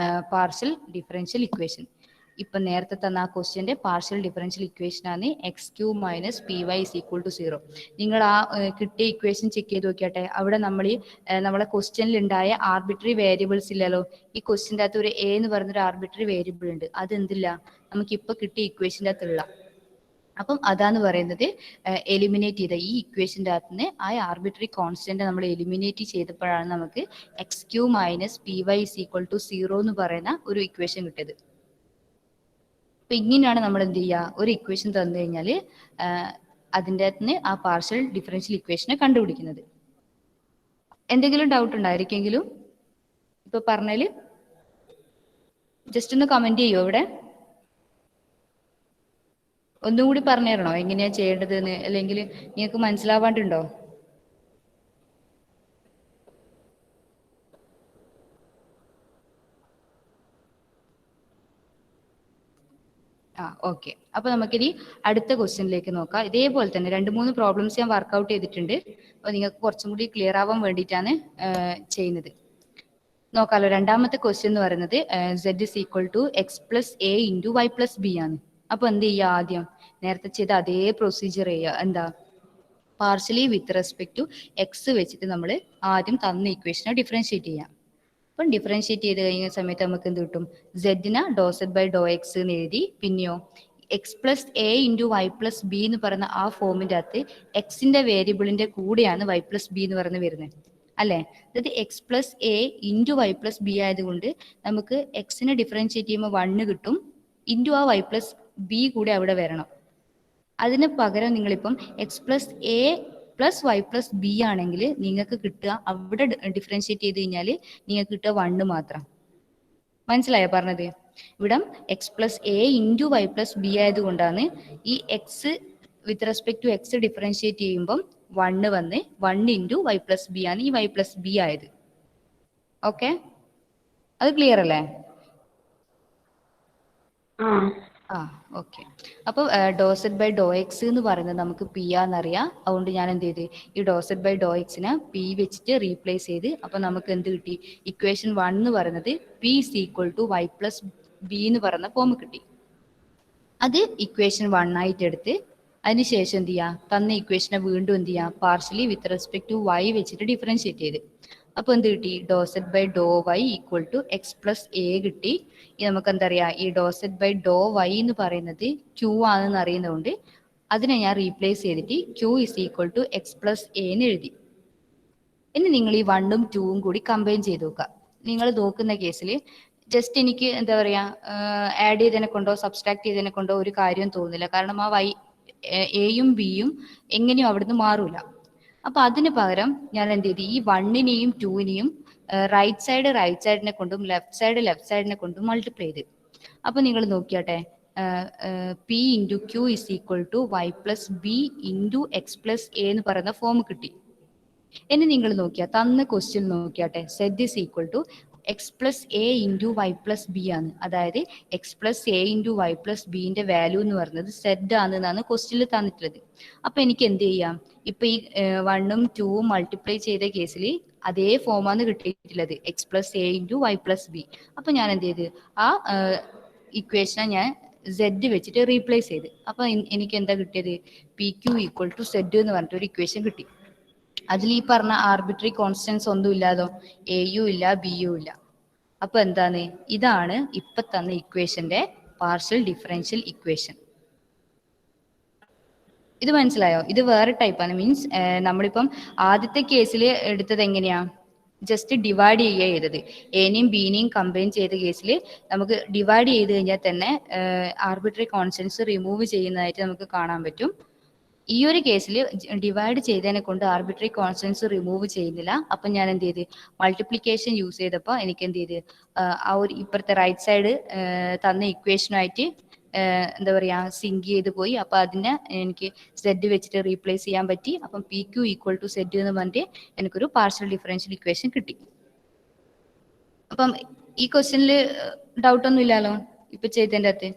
പാർഷ്യൽ ഡിഫറൻഷ്യൽ ഇക്വേഷൻ. ഇപ്പൊ നേരത്തെ തന്ന ആ ക്വസ്റ്റ്യന്റെ പാർഷ്യൽ ഡിഫറൻഷ്യൽ ഇക്വേഷൻ ആണ് x Q minus P Y is equal to 0. നിങ്ങൾ ആ കിട്ടിയ ഇക്വേഷൻ ചെക്ക് ചെയ്ത് നോക്കിയാട്ടെ. അവിടെ നമ്മൾ ഈ നമ്മളെ ക്വസ്റ്റ്യനിൽ ഉണ്ടായ ആർബിട്രറി വേരിയബിൾസ് ഇല്ലല്ലോ. ഈ ക്വസ്റ്റ്യൻ്റെ അകത്ത് ഒരു എ എന്ന് പറഞ്ഞൊരു ആർബിട്രറി വേരിയബിൾ ഉണ്ട്, അത് എന്തില്ല നമുക്ക് ഇപ്പൊ കിട്ടിയ ഇക്വേഷൻ്റെ അകത്തുള്ള. അപ്പം അതാന്ന് പറയുന്നത് എലിമിനേറ്റ് ചെയ്ത ഈ ഇക്വേഷൻ്റെ അകത്ത് നിന്ന് ആ ആർബിട്രറി കോൺസ്റ്റന്റ് നമ്മൾ എലിമിനേറ്റ് ചെയ്തപ്പോഴാണ് നമുക്ക് x Q minus P Y is equal to 0 എന്ന് പറയുന്ന ഒരു ഇക്വേഷൻ കിട്ടിയത്. അപ്പൊ ഇങ്ങനെയാണ് നമ്മൾ എന്ത് ചെയ്യുക, ഒരു ഇക്വേഷൻ തന്നു കഴിഞ്ഞാൽ അതിൻ്റെ അകത്ത് ആ പാർഷ്യൽ ഡിഫറൻഷ്യൽ ഇക്വേഷനെ കണ്ടുപിടിക്കുന്നത്. എന്തെങ്കിലും ഡൗട്ട് ഉണ്ടായിരിക്കെങ്കിലും ഇപ്പൊ പറഞ്ഞാല് ജസ്റ്റ് ഒന്ന് കമന്റ് ചെയ്യോ ഇവിടെ? ഒന്നും കൂടി പറഞ്ഞു തരണോ എങ്ങനെയാ ചെയ്യേണ്ടതെന്ന്, അല്ലെങ്കിൽ നിങ്ങൾക്ക് മനസ്സിലാവാണ്ടുണ്ടോ? ഓക്കെ. അപ്പൊ നമുക്കിനി അടുത്ത ക്വസ്റ്റ്യനിലേക്ക് നോക്കാം. ഇതേപോലെ തന്നെ 2-3 പ്രോബ്ലംസ് ഞാൻ വർക്ക്ഔട്ട് ചെയ്തിട്ടുണ്ട്. അപ്പൊ നിങ്ങൾക്ക് കുറച്ചും കൂടി ക്ലിയർ ആവാൻ വേണ്ടിയിട്ടാണ് ചെയ്യുന്നത്. നോക്കാലോ. രണ്ടാമത്തെ ക്വസ്റ്റ്യൻ എന്ന് പറയുന്നത് z is equal to X plus a into y plus b ആണ്. അപ്പൊ എന്ത് ചെയ്യുക, ആദ്യം നേരത്തെ ചെയ്ത അതേ പ്രൊസീജിയർ ചെയ്യുക. എന്താ, partially with respect to X വെച്ചിട്ട് നമ്മൾ ആദ്യം തന്ന ഇക്വേഷനെ ഡിഫറൻഷിയേറ്റ് ചെയ്യാം. അപ്പം ഡിഫറൻഷിയേറ്റ് ചെയ്ത് കഴിഞ്ഞ സമയത്ത് നമുക്ക് എന്ത് കിട്ടും, സെഡിനെ do Z by Dr X എന്ന് എഴുതി. പിന്നെയോ x plus a into y plus b എന്ന് പറയുന്ന ആ ഫോമിൻ്റെ അകത്ത് എക്സിന്റെ വേരിയബിളിന്റെ കൂടെയാണ് വൈ പ്ലസ് ബി എന്ന് പറയുന്നത് വരുന്നത് അല്ലേ. അതായത് x plus a into y plus b ആയതുകൊണ്ട് നമുക്ക് എക്സിനെ ഡിഫറൻഷിയേറ്റ് ചെയ്യുമ്പോൾ 1 കിട്ടും, ഇൻറ്റു ആ വൈ പ്ലസ് ബി കൂടെ അവിടെ വരണം. അതിന് പകരം നിങ്ങളിപ്പം x plus a plus y plus b ആണെങ്കിൽ നിങ്ങൾക്ക് കിട്ടുക, അവിടെ ഡിഫറൻഷിയേറ്റ് ചെയ്ത് കഴിഞ്ഞാൽ നിങ്ങൾക്ക് കിട്ടുക 1 മാത്രം. മനസ്സിലായോ പറഞ്ഞത്? ഇവിടെ x plus a into y plus b ആയതുകൊണ്ടാണ് ഈ x with respect to X differentiate ചെയ്യുമ്പം 1 വന്ന് 1 ഇൻറ്റു വൈ പ്ലസ് ബി ആണ് ഈ വൈ പ്ലസ് ബി ആയത്. ഓക്കെ, അത് ക്ലിയർ അല്ലേ? ഓക്കെ. അപ്പോൾ ഡോ സെഡ് ബൈ ഡോ എക്സ് എന്ന് പറയുന്നത് നമുക്ക് പി ആണെന്നറിയാം. അതുകൊണ്ട് ഞാൻ എന്ത് ചെയ്ത് ഈ ഡോ സെഡ് ബൈ ഡോ എക്സിനെ പി വെച്ചിട്ട് റീപ്ലേസ് ചെയ്ത് അപ്പൊ നമുക്ക് എന്ത് കിട്ടി, ഇക്വേഷൻ 1 എന്ന് പറയുന്നത് P is equal to Y plus b എന്ന് പറയുന്ന ഫോം കിട്ടി. അത് ഇക്വേഷൻ 1 ആയിട്ട് എടുത്ത് അതിനുശേഷം എന്ത് ചെയ്യുക, തന്ന ഇക്വേഷനെ വീണ്ടും എന്ത് ചെയ്യുക, partially with respect to Y വെച്ചിട്ട് ഡിഫറൻഷിയേറ്റ് ചെയ്ത്. അപ്പോൾ എന്ത് കിട്ടി, ഡോ Z by Dr Y equal to X plus A കിട്ടി. ഈ നമുക്ക് എന്താ പറയുക, ഈ ഡോ സെറ്റ് ബൈ ഡോ വൈ എന്ന് പറയുന്നത് ക്യൂ ആണെന്ന് അറിയുന്നതുകൊണ്ട് അതിനെ ഞാൻ റീപ്ലേസ് ചെയ്തിട്ട് Q is equal to X plus A എന്ന് എഴുതി. ഇനി നിങ്ങൾ ഈ 1ഉം 2ഉം കൂടി കമ്പൈൻ ചെയ്ത് നോക്കുക. നിങ്ങൾ നോക്കുന്ന കേസിൽ ജസ്റ്റ് എനിക്ക് എന്താ പറയാ, ആഡ് ചെയ്തതിനെ കൊണ്ടോ സബ്സ്ട്രാക്ട് ചെയ്തതിനെ കൊണ്ടോ ഒരു കാര്യം തോന്നില്ല. കാരണം ആ എയും ബിയും എങ്ങനെയും അവിടുന്ന് മാറൂല. അപ്പൊ അതിന് പകരം ഞാൻ എന്ത് ചെയ്തു, ഈ 1നെയും 2നെയും റൈറ്റ് സൈഡിനെ കൊണ്ടും ലെഫ്റ്റ് സൈഡിനെ കൊണ്ടും മൾട്ടിപ്ലൈ ചെയ്ത്. അപ്പൊ നിങ്ങൾ നോക്കിയാട്ടെ, P into q is equal to Y plus B into X plus A എന്ന് പറയുന്ന ഫോം കിട്ടി. ഇനി നിങ്ങൾ നോക്കിയാൽ തന്ന ക്വസ്റ്റ്യൻ നോക്കിയാട്ടെ, Z is equal to X plus a into y plus b ആണ്. അതായത് x plus a into y plus ബിന്റെ value എന്ന് പറയുന്നത് സെഡ് ആണെന്നാണ് ക്വസ്റ്റ്യനിൽ തന്നിട്ടുള്ളത്. അപ്പൊ എനിക്ക് എന്ത് ചെയ്യാം, ഇപ്പൊ ഈ 1ഉം 2ഉം മൾട്ടിപ്ലൈ ചെയ്ത കേസിൽ അതേ ഫോമാണ് കിട്ടിയിട്ടുള്ളത്, x plus a into y plus b. അപ്പൊ ഞാൻ എന്ത് ചെയ്ത്, ആ ഇക്വേഷനെ ഞാൻ സെഡ് വെച്ചിട്ട് റീപ്ലേസ് ചെയ്ത്. അപ്പൊ എനിക്ക് എന്താ കിട്ടിയത്, p q equal to zed എന്ന് പറഞ്ഞിട്ട് ഒരു ഇക്വേഷൻ കിട്ടി. അതിൽ ഈ പറഞ്ഞ ആർബിട്രറി കോൺസ്റ്റൻസ് ഒന്നും ഇല്ലാതോ, എയും ഇല്ല ബിയും ഇല്ല. അപ്പൊ എന്താണ്, ഇതാണ് ഇപ്പൊ തന്ന ഇക്വേഷന്റെ പാർഷ്യൽ ഡിഫറൻഷ്യൽ ഇക്വേഷൻ. ഇത് മനസ്സിലായോ? ഇത് വേറെ ടൈപ്പാണ്. മീൻസ് നമ്മളിപ്പം ആദ്യത്തെ കേസിൽ എടുത്തത് എങ്ങനെയാ, ജസ്റ്റ് ഡിവൈഡ് ചെയ്യുക ചെയ്തത്. എനെയും ബിനെയും കമ്പൈൻ ചെയ്ത കേസിൽ നമുക്ക് ഡിവൈഡ് ചെയ്ത് കഴിഞ്ഞാൽ തന്നെ ആർബിട്രറി കോൺസ്റ്റൻസ് റിമൂവ് ചെയ്യുന്നതായിട്ട് നമുക്ക് കാണാൻ പറ്റും. ഈ ഒരു കേസിൽ ഡിവൈഡ് ചെയ്തതിനെ കൊണ്ട് ആർബിട്രറി കോൺസ്റ്റൻസ് റിമൂവ് ചെയ്യുന്നില്ല. അപ്പൊ ഞാൻ എന്ത് ചെയ്ത്, മൾട്ടിപ്ലിക്കേഷൻ യൂസ് ചെയ്തപ്പോൾ എനിക്ക് എന്ത് ചെയ്ത്, ആ ഒരു ഇപ്പുറത്തെ റൈറ്റ് സൈഡ് തന്ന ഇക്വേഷനായിട്ട് എന്താ പറയാ സിങ്ക് ചെയ്ത് പോയി. അപ്പൊ അതിനെ എനിക്ക് സെഡ് വെച്ചിട്ട് റീപ്ലേസ് ചെയ്യാൻ പറ്റി. അപ്പം p q equal to zed എന്ന് പറഞ്ഞിട്ട് എനിക്കൊരു പാർഷ്യൽ ഡിഫറൻഷ്യൽ ഇക്വേഷൻ കിട്ടി. അപ്പം ഈ ക്വസ്റ്റ്യനിൽ ഡൗട്ട് ഒന്നും ഇല്ലല്ലോ ഇപ്പൊ ചെയ്തതിൻ്റെ അകത്ത്?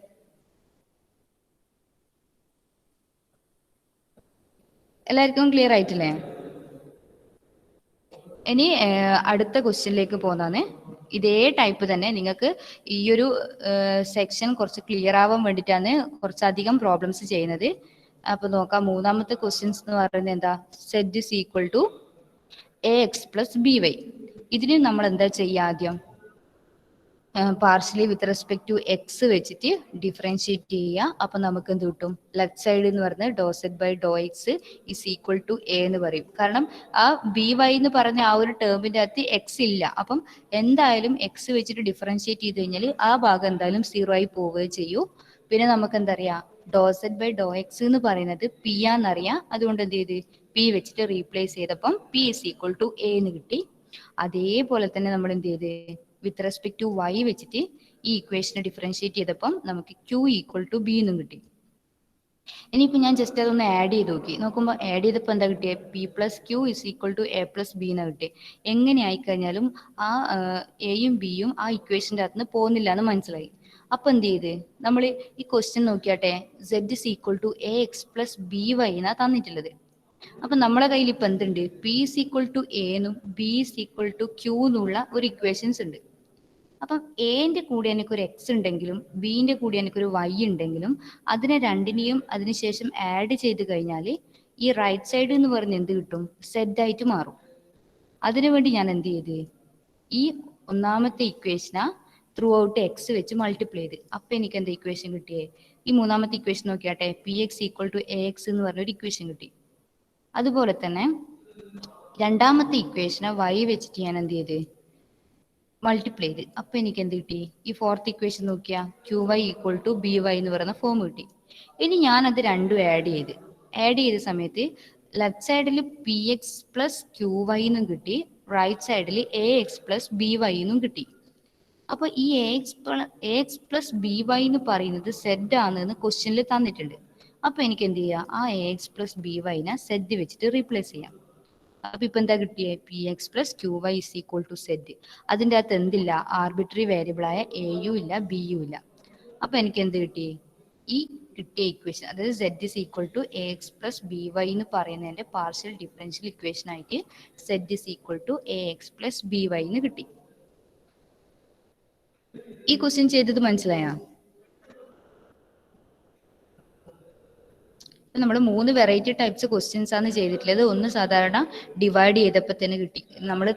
എല്ലാവർക്കും ക്ലിയർ ആയിട്ടില്ലേ? ഇനി അടുത്ത ക്വസ്റ്റ്യനിലേക്ക് പോകുന്നതാണ്. ഇതേ ടൈപ്പ് തന്നെ നിങ്ങൾക്ക് ഈ ഒരു സെക്ഷൻ കുറച്ച് ക്ലിയർ ആവാൻ വേണ്ടിയിട്ടാണ് കുറച്ചധികം പ്രോബ്ലംസ് ചെയ്യുന്നത്. അപ്പൊ നോക്കാം, മൂന്നാമത്തെ ക്വസ്റ്റ്യൻസ് എന്ന് പറയുന്നത് എന്താ, Z is equal to A X plus B Y. ഇതിന് നമ്മൾ എന്താ ചെയ്യുക, ആദ്യം partially with respect to X വെച്ചിട്ട് ഡിഫറൻഷിയേറ്റ് ചെയ്യുക. അപ്പൊ നമുക്ക് എന്ത് കിട്ടും, ലെഫ്റ്റ് സൈഡ് എന്ന് പറയുന്നത് ഡോ Z by Dr X is equal to A എന്ന് പറയും. കാരണം ആ ബി വൈ എന്ന് പറഞ്ഞ ആ ഒരു ടേമിന്റെ അകത്ത് എക്സ് ഇല്ല. അപ്പം എന്തായാലും എക്സ് വെച്ചിട്ട് ഡിഫറൻഷിയേറ്റ് ചെയ്ത് കഴിഞ്ഞാൽ ആ ഭാഗം എന്തായാലും 0 ആയി പോവുകയും ചെയ്യൂ. പിന്നെ നമുക്ക് എന്താ പറയാ, ഡോ സെറ്റ് ബൈ ഡോ എക്സ് എന്ന് പറയുന്നത് പി ആണെന്നറിയാം. അതുകൊണ്ട് എന്ത് ചെയ്ത്, പി വെച്ചിട്ട് റീപ്ലേസ് ചെയ്തപ്പം p is equal to A എന്ന് കിട്ടി. അതേപോലെ തന്നെ നമ്മൾ എന്ത് ചെയ്ത്, വിത്ത് റെസ്പെക്ട് ടു വൈ വെച്ചിട്ട് ഈ ഇക്വേഷനെ ഡിഫറൻഷിയേറ്റ് ചെയ്തപ്പം നമുക്ക് ക്യൂ ഈക്വൽ ടു ബി എന്നും കിട്ടി. ഇനിയിപ്പോൾ ഞാൻ ജസ്റ്റ് അതൊന്ന് ആഡ് ചെയ്ത് നോക്കുമ്പോൾ ആഡ് ചെയ്തപ്പോൾ എന്താ കിട്ടിയത്, p plus q is equal to a plus b എന്നാണ് കിട്ടിയത്. എങ്ങനെ ആയിക്കഴിഞ്ഞാലും ആ എയും ബിയും ആ ഇക്വേഷൻ്റെ അകത്ത് നിന്ന് പോകുന്നില്ല എന്ന് മനസ്സിലായി. അപ്പൊ എന്ത് ചെയ്ത്, നമ്മൾ ഈ ക്വസ്റ്റ്യൻ നോക്കിയാട്ടെ, Z is equal to A X plus B Y എന്നാ തന്നിട്ടുള്ളത്. അപ്പൊ നമ്മളെ കയ്യിൽ ഇപ്പൊ എന്തുണ്ട്, P is equal to A എന്നും B is equal to Q എന്നുള്ള ഒരു ഇക്വേഷൻസ് ഉണ്ട്. അപ്പം എന്റെ കൂടെ എനിക്കൊരു എക്സ് ഉണ്ടെങ്കിലും ബിന്റെ കൂടെ എനിക്കൊരു വൈ ഉണ്ടെങ്കിലും അതിനെ രണ്ടിനെയും അതിനുശേഷം ആഡ് ചെയ്ത് കഴിഞ്ഞാൽ ഈ റൈറ്റ് സൈഡ് എന്ന് പറഞ്ഞ് എന്ത് കിട്ടും, സെഡ് ആയിട്ട് മാറും. അതിനുവേണ്ടി ഞാൻ എന്ത് ചെയ്ത്, ഈ ഒന്നാമത്തെ ഇക്വേഷനാ ത്രൂ ഔട്ട് എക്സ് വെച്ച് മൾട്ടിപ്ലൈ ചെയ്ത്. അപ്പൊ എനിക്ക് എന്താ ഇക്വേഷൻ കിട്ടിയേ, ഈ മൂന്നാമത്തെ ഇക്വേഷൻ നോക്കിയാട്ടെ, P X equal to A X എന്ന് പറഞ്ഞൊരു ഇക്വേഷൻ കിട്ടി. അതുപോലെ തന്നെ രണ്ടാമത്തെ ഇക്വേഷനെ വൈ വെച്ചിട്ട് ഞാൻ എന്ത് ചെയ്ത് മൾട്ടിപ്ലൈ ചെയ്ത്. അപ്പൊ എനിക്ക് എന്ത് കിട്ടി, ഈ fourth equation Nokia Q Y equal to B y എന്ന് പറയുന്ന ഫോം കിട്ടി. ഇനി ഞാൻ അത് രണ്ടും ആഡ് ചെയ്ത സമയത്ത് ലെഫ്റ്റ് സൈഡിൽ p X plus Q y എന്നും കിട്ടി, റൈറ്റ് സൈഡിൽ a X plus B y എന്നും കിട്ടി. അപ്പൊ ഈ a X plus B y എന്ന് പറയുന്നത് സെഡ് ആണെന്ന് ക്വസ്റ്റ്യനിൽ തന്നിട്ടുണ്ട്. അപ്പൊ എനിക്ക് എന്ത് ചെയ്യാം, ആ എ എക്സ് പ്ലസ് ബി വൈനെ സെഡ് വെച്ചിട്ട് റീപ്ലേസ് ചെയ്യാം. അപ്പൊ ഇപ്പൊ എന്താ കിട്ടിയേ, P X plus Q Y is equal to Z. അതിൻ്റെ അകത്ത് എന്തില്ല, ആർബിട്രറി വേരിയബിൾ ആയ എയും ഇല്ല ബിയും ഇല്ല. അപ്പൊ എനിക്ക് എന്ത് കിട്ടി, ഈ കിട്ടിയ ഇക്വേഷൻ, അതായത് zed is equal to A X plus B y എന്ന് പറയുന്നതിന്റെ പാർഷ്യൽ ഡിഫറൻഷ്യൽ ഇക്വേഷൻ ആയിട്ട് zed is equal to A X plus B y എന്ന് കിട്ടി. ഈ ക്വസ്റ്റ്യൻ ചെയ്തത് മനസ്സിലായോ? നമ്മൾ 3 വെറൈറ്റി ടൈപ്സ് ക്വസ്റ്റ്യൻസ് ആണ് ചെയ്തിട്ടുള്ളത്. ഒന്ന് സാധാരണ ഡിവൈഡ് ചെയ്തപ്പോൾ തന്നെ കിട്ടി, നമ്മൾ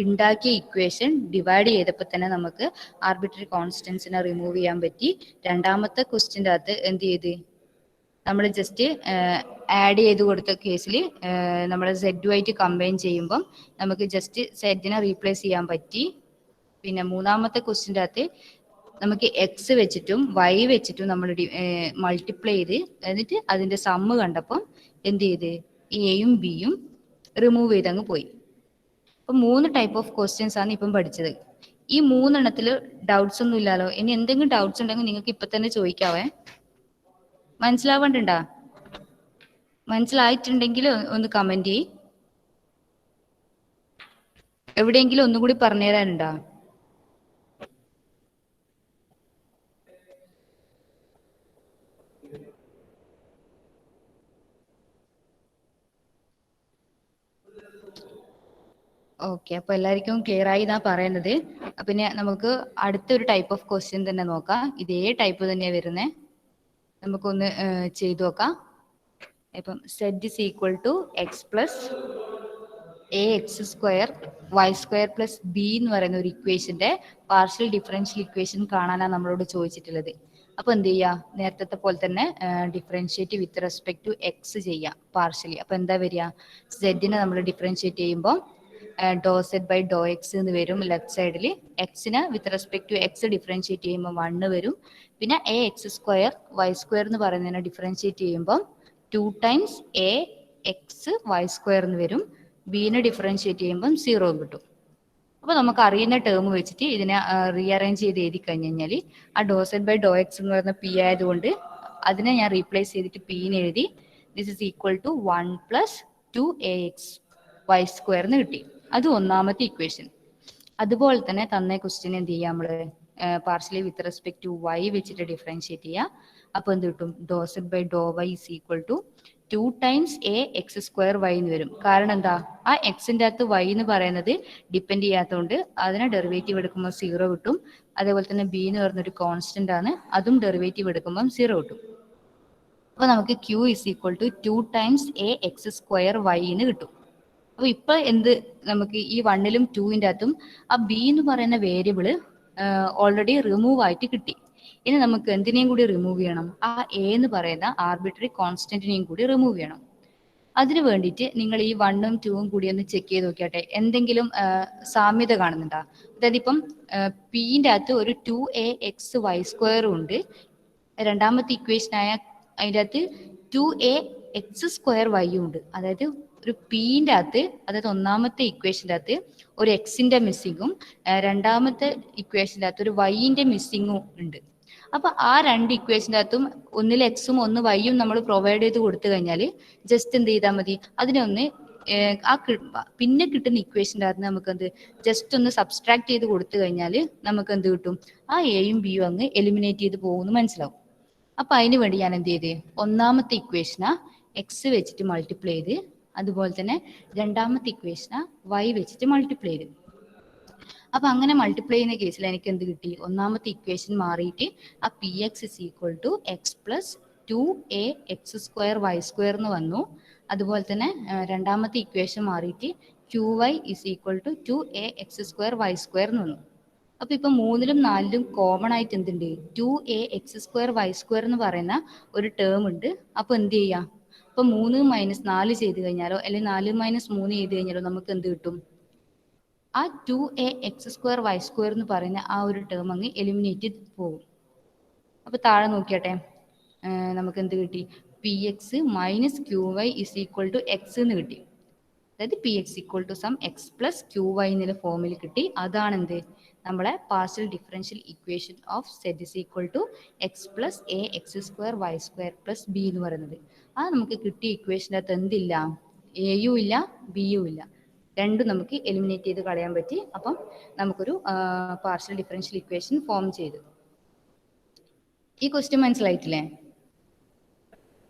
ഉണ്ടാക്കിയ ഇക്വേഷൻ ഡിവൈഡ് ചെയ്തപ്പോൾ തന്നെ നമുക്ക് ആർബിട്രറി കോൺസ്റ്റൻസിനെ റിമൂവ് ചെയ്യാൻ പറ്റി. രണ്ടാമത്തെ ക്വസ്റ്റ്യൻ്റെ അകത്ത് എന്ത് ചെയ്ത് നമ്മൾ ജസ്റ്റ് ആഡ് ചെയ്ത് കൊടുത്ത കേസിൽ നമ്മൾ സെഡ് ആയിട്ട് കമ്പൈൻ ചെയ്യുമ്പം നമുക്ക് ജസ്റ്റ് സെഡിനെ റീപ്ലേസ് ചെയ്യാൻ പറ്റി. പിന്നെ മൂന്നാമത്തെ ക്വസ്റ്റ്യൻ്റെ അകത്ത് നമുക്ക് എക്സ് വെച്ചിട്ടും വൈ വെച്ചിട്ടും നമ്മൾ മൾട്ടിപ്ലൈ ചെയ്ത് എന്നിട്ട് അതിന്റെ സമ്മ് കണ്ടപ്പം എന്ത് ചെയ്ത് എയും ബിയും റിമൂവ് ചെയ്ത് അങ്ങ് പോയി. അപ്പൊ 3 ടൈപ്പ് ഓഫ് ക്വസ്റ്റ്യൻസ് ആണ് ഇപ്പം പഠിച്ചത്. ഈ 3 ഡൗട്ട്സ് ഒന്നും ഇല്ലല്ലോ. ഇനി എന്തെങ്കിലും ഡൗട്ട്സ് ഉണ്ടെങ്കിൽ നിങ്ങൾക്ക് ഇപ്പൊ തന്നെ ചോദിക്കാവേ. മനസ്സിലാവണ്ടാ? മനസ്സിലായിട്ടുണ്ടെങ്കിൽ ഒന്ന് കമന്റ് ചെയ്യ്. എവിടെയെങ്കിലും ഒന്നും കൂടി പറഞ്ഞു തരാനുണ്ടോ? ഓക്കെ, അപ്പൊ എല്ലാവർക്കും ക്ലിയർ ആയി എന്നാ പറയുന്നത്. പിന്നെ നമുക്ക് അടുത്തൊരു ടൈപ്പ് ഓഫ് ക്വസ്റ്റ്യൻ തന്നെ നോക്കാം. ഇതേ ടൈപ്പ് തന്നെയാണ് വരുന്നത്. നമുക്കൊന്ന് ചെയ്തു നോക്കാം. ഇപ്പം zed is equal to X plus a X square y square plus b എന്ന് പറയുന്ന ഒരു ഇക്വേഷന്റെ പാർഷ്യൽ ഡിഫറൻഷ്യൽ ഇക്വേഷൻ കാണാനാണ് നമ്മളോട് ചോദിച്ചിട്ടുള്ളത്. അപ്പൊ എന്ത് ചെയ്യാം, നേരത്തെ പോലെ തന്നെ differentiate with respect to x ചെയ്യാം പാർഷ്യലി. അപ്പൊ എന്താ വരിക, സെഡിനെ നമ്മൾ ഡിഫറൻഷിയേറ്റ് ചെയ്യുമ്പോൾ do Z by Dr X എന്ന് വരും ലെഫ്റ്റ് സൈഡിൽ. എക്സിന് with respect to X differentiate ചെയ്യുമ്പോൾ 1 വരും. പിന്നെ a X square y square എന്ന് പറയുന്നതിനെ ഡിഫറൻഷിയേറ്റ് ചെയ്യുമ്പോൾ 2 times A x y square എന്ന് വരും. ബിനെ ഡിഫറൻഷിയേറ്റ് ചെയ്യുമ്പോൾ 0 കിട്ടും. അപ്പൊ നമുക്ക് അറിയുന്ന ടേം വെച്ചിട്ട് ഇതിനെ റീഅറേഞ്ച് ചെയ്ത് എഴുതി കഴിഞ്ഞ് കഴിഞ്ഞാൽ ആ ഡോ സെഡ് ബൈ ഡോ എക്സ് എന്ന് പറയുന്ന പി ആയതുകൊണ്ട് അതിനെ ഞാൻ റീപ്ലേസ് ചെയ്തിട്ട് പിന്ന് എഴുതി. This is equal to 1 plus 2ax y square എന്ന് കിട്ടി. അത് ഒന്നാമത്തെ ഇക്വേഷൻ. അതുപോലെ തന്നെ തന്ന ക്വസ്റ്റ്യൻ എന്ത് ചെയ്യാം, നമ്മള് partially with respect to Y വെച്ചിട്ട് ഡിഫറൻഷിയേറ്റ് ചെയ്യുക. അപ്പൊ എന്ത് കിട്ടും, ഡോ Z by Dr Y is equal to 2 times A X square Y എന്ന് വരും. കാരണം എന്താ, ആ എക്സിന്റെ അകത്ത് വൈ എന്ന് പറയുന്നത് ഡിപ്പെൻഡ് ചെയ്യാത്തതുകൊണ്ട് അതിനെ ഡെറിവേറ്റീവ് എടുക്കുമ്പോൾ 0 കിട്ടും. അതേപോലെ തന്നെ ബി എന്ന് പറയുന്ന ഒരു കോൺസ്റ്റന്റ് ആണ്, അതും ഡെറിവേറ്റീവ് എടുക്കുമ്പോൾ 0 കിട്ടും. അപ്പൊ നമുക്ക് q is equal to 2 times A X square Y എന്ന് കിട്ടും. അപ്പൊ ഇപ്പൊ എന്ത്, നമുക്ക് ഈ 1ലും 2ന്റെ അകത്തും ആ ബി എന്ന് പറയുന്ന വേരിയബിള് ഓൾറെഡി റിമൂവ് ആയിട്ട് കിട്ടി. ഇനി നമുക്ക് എന്തിനേയും കൂടി റിമൂവ് ചെയ്യണം, ആ എ എന്ന് പറയുന്ന ആർബിട്രറി കോൺസ്റ്റന്റിനെയും കൂടി റിമൂവ് ചെയ്യണം. അതിന് വേണ്ടിയിട്ട് നിങ്ങൾ ഈ 1ഉം 2ഉം കൂടി ഒന്ന് ചെക്ക് ചെയ്ത് നോക്കിയാട്ടെ, എന്തെങ്കിലും സാമ്യത കാണുന്നുണ്ടോ? അതായത് ഇപ്പം പിന്റെ അകത്ത് ഒരു 2ax വൈ സ്ക്വയറും ഉണ്ട്. രണ്ടാമത്തെ ഇക്വേഷനായ അതിൻ്റെ അകത്ത് 2ax സ്ക്വയർ വൈയും ഉണ്ട്. അതായത് ഒരു പിന്റെ അകത്ത്, അതായത് ഒന്നാമത്തെ ഇക്വേഷൻ്റെ അകത്ത് ഒരു എക്സിന്റെ മിസ്സിങ്ങും രണ്ടാമത്തെ ഇക്വേഷൻ്റെ അകത്ത് ഒരു വൈന്റെ മിസ്സിങ്ങും ഉണ്ട്. അപ്പൊ ആ 2 ഇക്വേഷൻ്റെ അകത്തും ഒന്നിൽ എക്സും ഒന്ന് വൈയും നമ്മൾ പ്രൊവൈഡ് ചെയ്ത് കൊടുത്തു കഴിഞ്ഞാൽ ജസ്റ്റ് എന്ത് ചെയ്താൽ മതി, അതിനെ ഒന്ന് പിന്നെ കിട്ടുന്ന ഇക്വേഷൻ്റെ അകത്ത് നമുക്ക് എന്ത് ജസ്റ്റ് ഒന്ന് സബ്സ്ട്രാക്ട് ചെയ്ത് കൊടുത്തു കഴിഞ്ഞാൽ നമുക്ക് എന്ത് കിട്ടും, ആ എയും ബിയും അങ്ങ് എലിമിനേറ്റ് ചെയ്ത് പോകുമെന്ന് മനസ്സിലാവും. അപ്പൊ അതിന് വേണ്ടി ഞാൻ എന്ത് ചെയ്ത്, ഒന്നാമത്തെ ഇക്വേഷനാ എക്സ് വെച്ചിട്ട് മൾട്ടിപ്ലൈ ചെയ്ത്, അതുപോലെ തന്നെ രണ്ടാമത്തെ ഇക്വേഷനാ വൈ വെച്ചിട്ട് മൾട്ടിപ്ലൈ ചെയ്ത്. അപ്പൊ അങ്ങനെ മൾട്ടിപ്ലൈ ചെയ്യുന്ന കേസിൽ എനിക്ക് എന്ത് കിട്ടി, ഒന്നാമത്തെ ഇക്വേഷൻ മാറിയിട്ട് ആ p x is equal to X plus 2ax square y square എന്ന് വന്നു. അതുപോലെ തന്നെ രണ്ടാമത്തെ ഇക്വേഷൻ മാറിയിട്ട് q Y is equal to 2ax square y square എന്ന് വന്നു. അപ്പൊ ഇപ്പൊ 3ലും 4ലും കോമൺ ആയിട്ട് എന്തുണ്ട്, 2ax സ്ക്വയർ വൈ സ്ക്വയർ എന്ന് പറയുന്ന ഒരു ടേം ഉണ്ട്. അപ്പൊ എന്ത് ചെയ്യാം, അപ്പൊ 3 മൈനസ് 4 ചെയ്ത് കഴിഞ്ഞാലോ അല്ലെങ്കിൽ 4 മൈനസ് 3 ചെയ്ത് കഴിഞ്ഞാലോ നമുക്ക് എന്ത് കിട്ടും, ആ 2ax സ്ക്വയർ വൈ സ്ക്വയർ എന്ന് പറയുന്ന ആ ഒരു ടേം അങ്ങ് എലിമിനേറ്റ് പോകും. അപ്പൊ താഴെ നോക്കിയാട്ടെ, നമുക്ക് എന്ത് കിട്ടി, p x minus q Y is equal to x എന്ന് കിട്ടി. അതായത് p X equal to sum x plus Q y എന്നുള്ള ഫോമിൽ കിട്ടി. അതാണ് എന്ത്, നമ്മളെ partial differential equation of zed is equal to X plus a X square y square plus b എന്ന് പറയുന്നത്. ആ നമുക്ക് കിട്ടിയ ഇക്വേഷൻ്റെ അകത്ത് എന്തില്ല, എയും ഇല്ല ബിയും ഇല്ല, രണ്ടും നമുക്ക് എലിമിനേറ്റ് ചെയ്ത് കളയാൻ പറ്റി. അപ്പം നമുക്കൊരു പാർഷ്യൽ ഡിഫറൻഷ്യൽ ഇക്വേഷൻ ഫോം ചെയ്തു. ഈ ക്വസ്റ്റ്യൻ മനസ്സിലായിട്ടില്ലേ?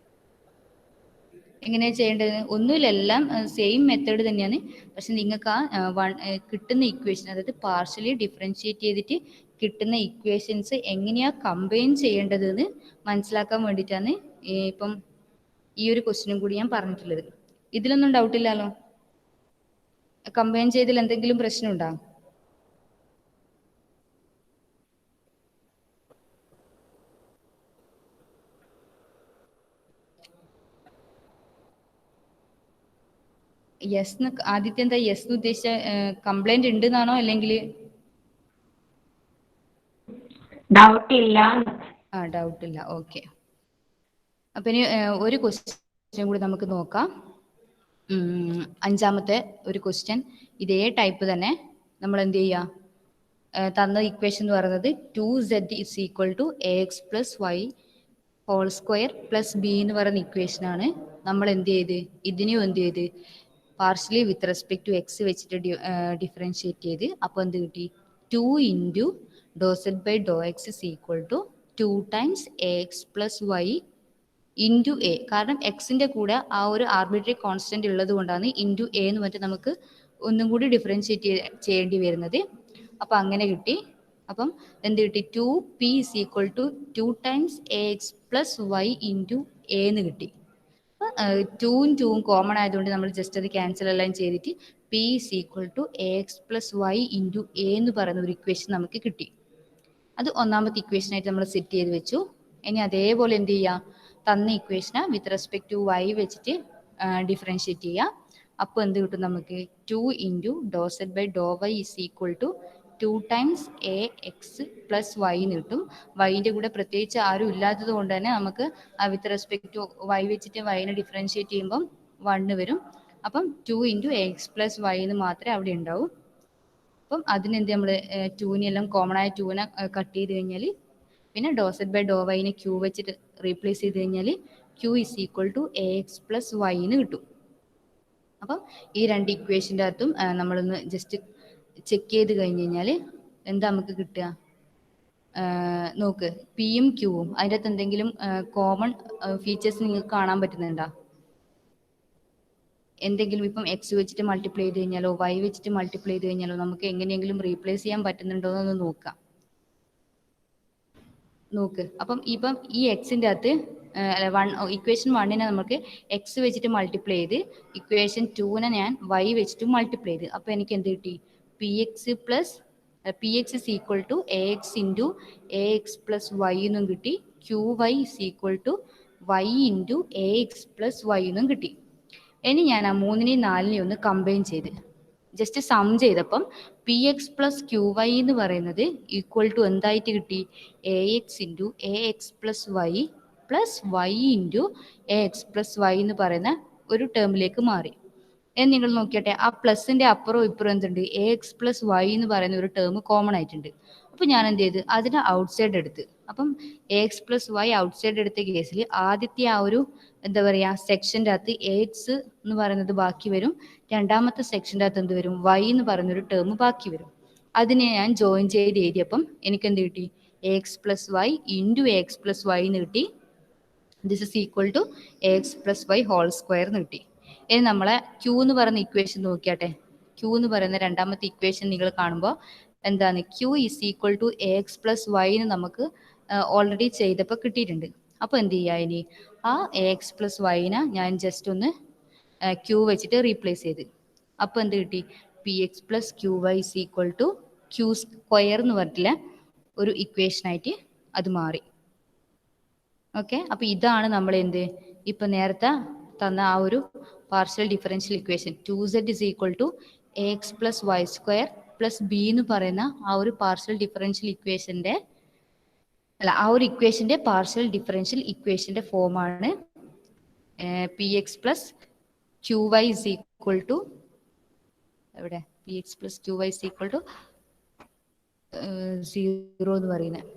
എങ്ങനെയാണ് ചെയ്യേണ്ടത്? ഒന്നുമില്ല, എല്ലാം സെയിം മെത്തേഡ് തന്നെയാണ്. പക്ഷെ നിങ്ങൾക്ക് ആ കിട്ടുന്ന ഇക്വേഷൻ, അതായത് പാർഷ്യലി ഡിഫറൻഷിയേറ്റ് ചെയ്തിട്ട് കിട്ടുന്ന ഇക്വേഷൻസ് എങ്ങനെയാ കമ്പൈൻ ചെയ്യേണ്ടതെന്ന് മനസ്സിലാക്കാൻ വേണ്ടിയിട്ടാണ് ഇപ്പം ഈ ഒരു ക്വസ്റ്റ്യനും കൂടി ഞാൻ പറഞ്ഞിട്ടുള്ളത്. ഇതിലൊന്നും ഡൗട്ട് ഇല്ലല്ലോ? കമ്പൈൻ ചെയ്തതിൽ എന്തെങ്കിലും പ്രശ്നമുണ്ടോ? യെസ് ആദ്യത്തെ എന്താ യെസ് ഉദ്ദേശിച്ച കംപ്ലൈന്റ് ഉണ്ട് എന്നാണോ അല്ലെങ്കിൽ ഡൗട്ട് ഇല്ല? ഡൗട്ട് ഇല്ല. ഓക്കെ. അപ്പൊ ഇനി ഒരു ക്വസ്റ്റ്യൻ കൂടി നമുക്ക് നോക്കാം. അഞ്ചാമത്തെ ഒരു ക്വസ്റ്റ്യൻ ഇതേ ടൈപ്പ് തന്നെ. നമ്മൾ എന്ത് ചെയ്യുക, തന്ന ഇക്വേഷൻ എന്ന് പറയുന്നത് 2z is equal to ax plus y whole square plus b എന്ന് പറയുന്ന ഇക്വേഷൻ ആണ്. നമ്മൾ എന്ത് ചെയ്ത് ഇതിനെയും എന്ത് ചെയ്ത് partially with respect to X വെച്ചിട്ട് ഡിഫറൻഷിയേറ്റ് ചെയ്ത്. അപ്പോൾ എന്ത് കിട്ടി? 2 into do Z by Dr X is equal to 2 times ax plus y into a. കാരണം എക്സിന്റെ കൂടെ ആ ഒരു ആർബിട്രറി കോൺസ്റ്റന്റ് ഉള്ളത് കൊണ്ടാണ് ഇൻറ്റു എ എന്ന് പറഞ്ഞിട്ട് നമുക്ക് ഒന്നും കൂടി ഡിഫറൻഷിയേറ്റ് ചെയ്യേണ്ടി വരുന്നത്. അപ്പം അങ്ങനെ കിട്ടി. അപ്പം എന്ത് കിട്ടി? 2p is equal to 2 times ax plus y into a എന്ന് കിട്ടി. 2ഉം 2ഉം കോമൺ ആയതുകൊണ്ട് നമ്മൾ ജസ്റ്റ് അത് ക്യാൻസൽ എല്ലാം ചെയ്തിട്ട് p is equal to ax plus y into a എന്ന് പറയുന്ന ഒരു ഇക്വേഷൻ നമുക്ക് കിട്ടി. അത് ഒന്നാമത്തെ ഇക്വേഷനായിട്ട് നമ്മൾ സെറ്റ് ചെയ്ത് വെച്ചു. ഇനി അതേപോലെ എന്ത് ചെയ്യുക, തന്ന ഇക്വേഷനെ വിത്ത് റെസ്പെക്ട് ടു വൈ വെച്ചിട്ട് ഡിഫറൻഷിയേറ്റ് ചെയ്യുക. അപ്പോൾ എന്ത് കിട്ടും നമുക്ക്? 2 into do Z by Dr Y is equal to 2 times A X plus y എന്ന് കിട്ടും. വൈൻ്റെ കൂടെ പ്രത്യേകിച്ച് ആരും ഇല്ലാത്തത് കൊണ്ട് തന്നെ നമുക്ക് വിത്ത് റെസ്പെക്ട് ടു വൈ വെച്ചിട്ട് വൈനെ ഡിഫറൻഷിയേറ്റ് ചെയ്യുമ്പം 1 വരും. അപ്പം 2 ഇൻറ്റു എക്സ് പ്ലസ് വൈ എന്ന് മാത്രമേ അവിടെ ഉണ്ടാവും. അപ്പം അതിനെന്ത് നമ്മൾ 2-നെല്ലാം കോമൺ ആയ 2-നെ കട്ട് ചെയ്ത് കഴിഞ്ഞാൽ പിന്നെ ഡോ സെഡ് ബൈ ഡോ വൈനെ ക്യൂ വെച്ചിട്ട് റീപ്ലേസ് ചെയ്ത് കഴിഞ്ഞാൽ q is equal to A X plus y എന്ന് കിട്ടും. അപ്പം ഈ രണ്ട് ഇക്വേഷൻ്റെ അകത്തും നമ്മളൊന്ന് ജസ്റ്റ് ചെക്ക് ചെയ്ത് കഴിഞ്ഞ് കഴിഞ്ഞാൽ എന്താ നമുക്ക് കിട്ടുക? നോക്ക്, പിയും ക്യൂവും അതിൻ്റെ അകത്ത് എന്തെങ്കിലും കോമൺ ഫീച്ചേഴ്സ് നിങ്ങൾക്ക് കാണാൻ പറ്റുന്നുണ്ടോ? എന്തെങ്കിലും ഇപ്പം എക്സ് വെച്ചിട്ട് മൾട്ടിപ്ലൈ ചെയ്ത് കഴിഞ്ഞാലോ വൈ വെച്ചിട്ട് മൾട്ടിപ്ലൈ ചെയ്ത് കഴിഞ്ഞാലോ നമുക്ക് എങ്ങനെയെങ്കിലും റീപ്ലേസ് ചെയ്യാൻ പറ്റുന്നുണ്ടോ എന്നൊന്ന് നോക്കാം. നോക്ക്. അപ്പം ഇപ്പം ഈ എക്സിൻ്റെ അകത്ത് ഇക്വേഷൻ 1-നെ നമുക്ക് എക്സ് വെച്ചിട്ട് മൾട്ടിപ്ലൈ ചെയ്ത് ഇക്വേഷൻ 2-നെ ഞാൻ വൈ വെച്ചിട്ട് മൾട്ടിപ്ലൈ ചെയ്ത്. അപ്പോൾ എനിക്ക് എന്ത് കിട്ടി? P x is equal to A x into a X plus y എന്നും കിട്ടി. Q Y is equal to y into a X plus y എന്നും കിട്ടി. ഇനി ഞാൻ ആ 3-നെയും 4-നെയും ഒന്ന് കമ്പൈൻ ചെയ്ത് ജസ്റ്റ് സം ചെയ്തപ്പം p X plus Q y എന്ന് പറയുന്നത് ഈക്വൽ ടു എന്തായിട്ട് കിട്ടി? A x into a X plus y into a X plus y എന്ന് പറയുന്ന ഒരു ടേമിലേക്ക് മാറി. എന്ന് നിങ്ങൾ നോക്കിയാട്ടെ, ആ പ്ലസിന്റെ അപ്പുറവും ഇപ്പുറം എന്തുണ്ട്? എ എക്സ് പ്ലസ് വൈ എന്ന് പറയുന്ന ഒരു ടേം കോമൺ ആയിട്ടുണ്ട്. അപ്പം ഞാൻ എന്ത് ചെയ്ത് അതിനെ ഔട്ട്സൈഡ് എടുത്ത്. അപ്പം a X plus y outside എടുത്ത കേസിൽ ആദ്യത്തെ ആ ഒരു എന്താ പറയുക സെക്ഷൻ്റെ അകത്ത് എ എക്സ് എന്ന് പറയുന്നത് ബാക്കി വരും. രണ്ടാമത്തെ സെക്ഷൻ്റെ അകത്ത് എന്ത് വരും? വൈ എന്ന് പറയുന്ന ഒരു ടേം ബാക്കി വരും. അതിനെ ഞാൻ ജോയിൻ ചെയ്ത് എഴുതിയപ്പം എനിക്ക് എന്ത് കിട്ടി? A X plus y into a X plus y എന്ന് കിട്ടി. This is equal to A X plus y whole square എന്ന് കിട്ടി. ഇനി നമ്മളെ ക്യൂ എന്ന് പറയുന്ന ഇക്വേഷൻ നോക്കിയാട്ടെ. ക്യൂ എന്ന് പറയുന്ന രണ്ടാമത്തെ ഇക്വേഷൻ നിങ്ങൾ കാണുമ്പോൾ എന്താണ്? Q is equal to A X plus വൈന്ന് നമുക്ക് ഓൾറെഡി ചെയ്തപ്പോൾ കിട്ടിയിട്ടുണ്ട്. അപ്പോൾ എന്ത് ചെയ്യുക? ഇനി ആ എ എക്സ് പ്ലസ് വൈനെ ഞാൻ ജസ്റ്റ് ഒന്ന് ക്യൂ വെച്ചിട്ട് റീപ്ലേസ് ചെയ്ത്. അപ്പോൾ എന്ത് കിട്ടി? P X plus Q Y is equal to Q square എന്ന് പറഞ്ഞിട്ടില്ല ഒരു ഇക്വേഷനായിട്ട് അത് മാറി. ഓക്കെ. അപ്പോൾ ഇതാണ് നമ്മൾ എന്ത് ഇപ്പം നേരത്തെ തന്ന ആ ഒരു partial differential equation 2z is equal to A X plus Y square plus b എന്ന് പറയുന്ന ആ ഒരു പാർഷ്യൽ ഡിഫറൻഷ്യൽ ഇക്വേഷൻ്റെ ആ ഒരു ഇക്വേഷൻ്റെ പാർഷ്യൽ ഡിഫറൻഷ്യൽ ഇക്വേഷൻ്റെ ഫോമാണ് P X plus Q Y is equal to എവിടെ? P X plus Q Y is equal to 0 എന്ന് പറയുന്നത്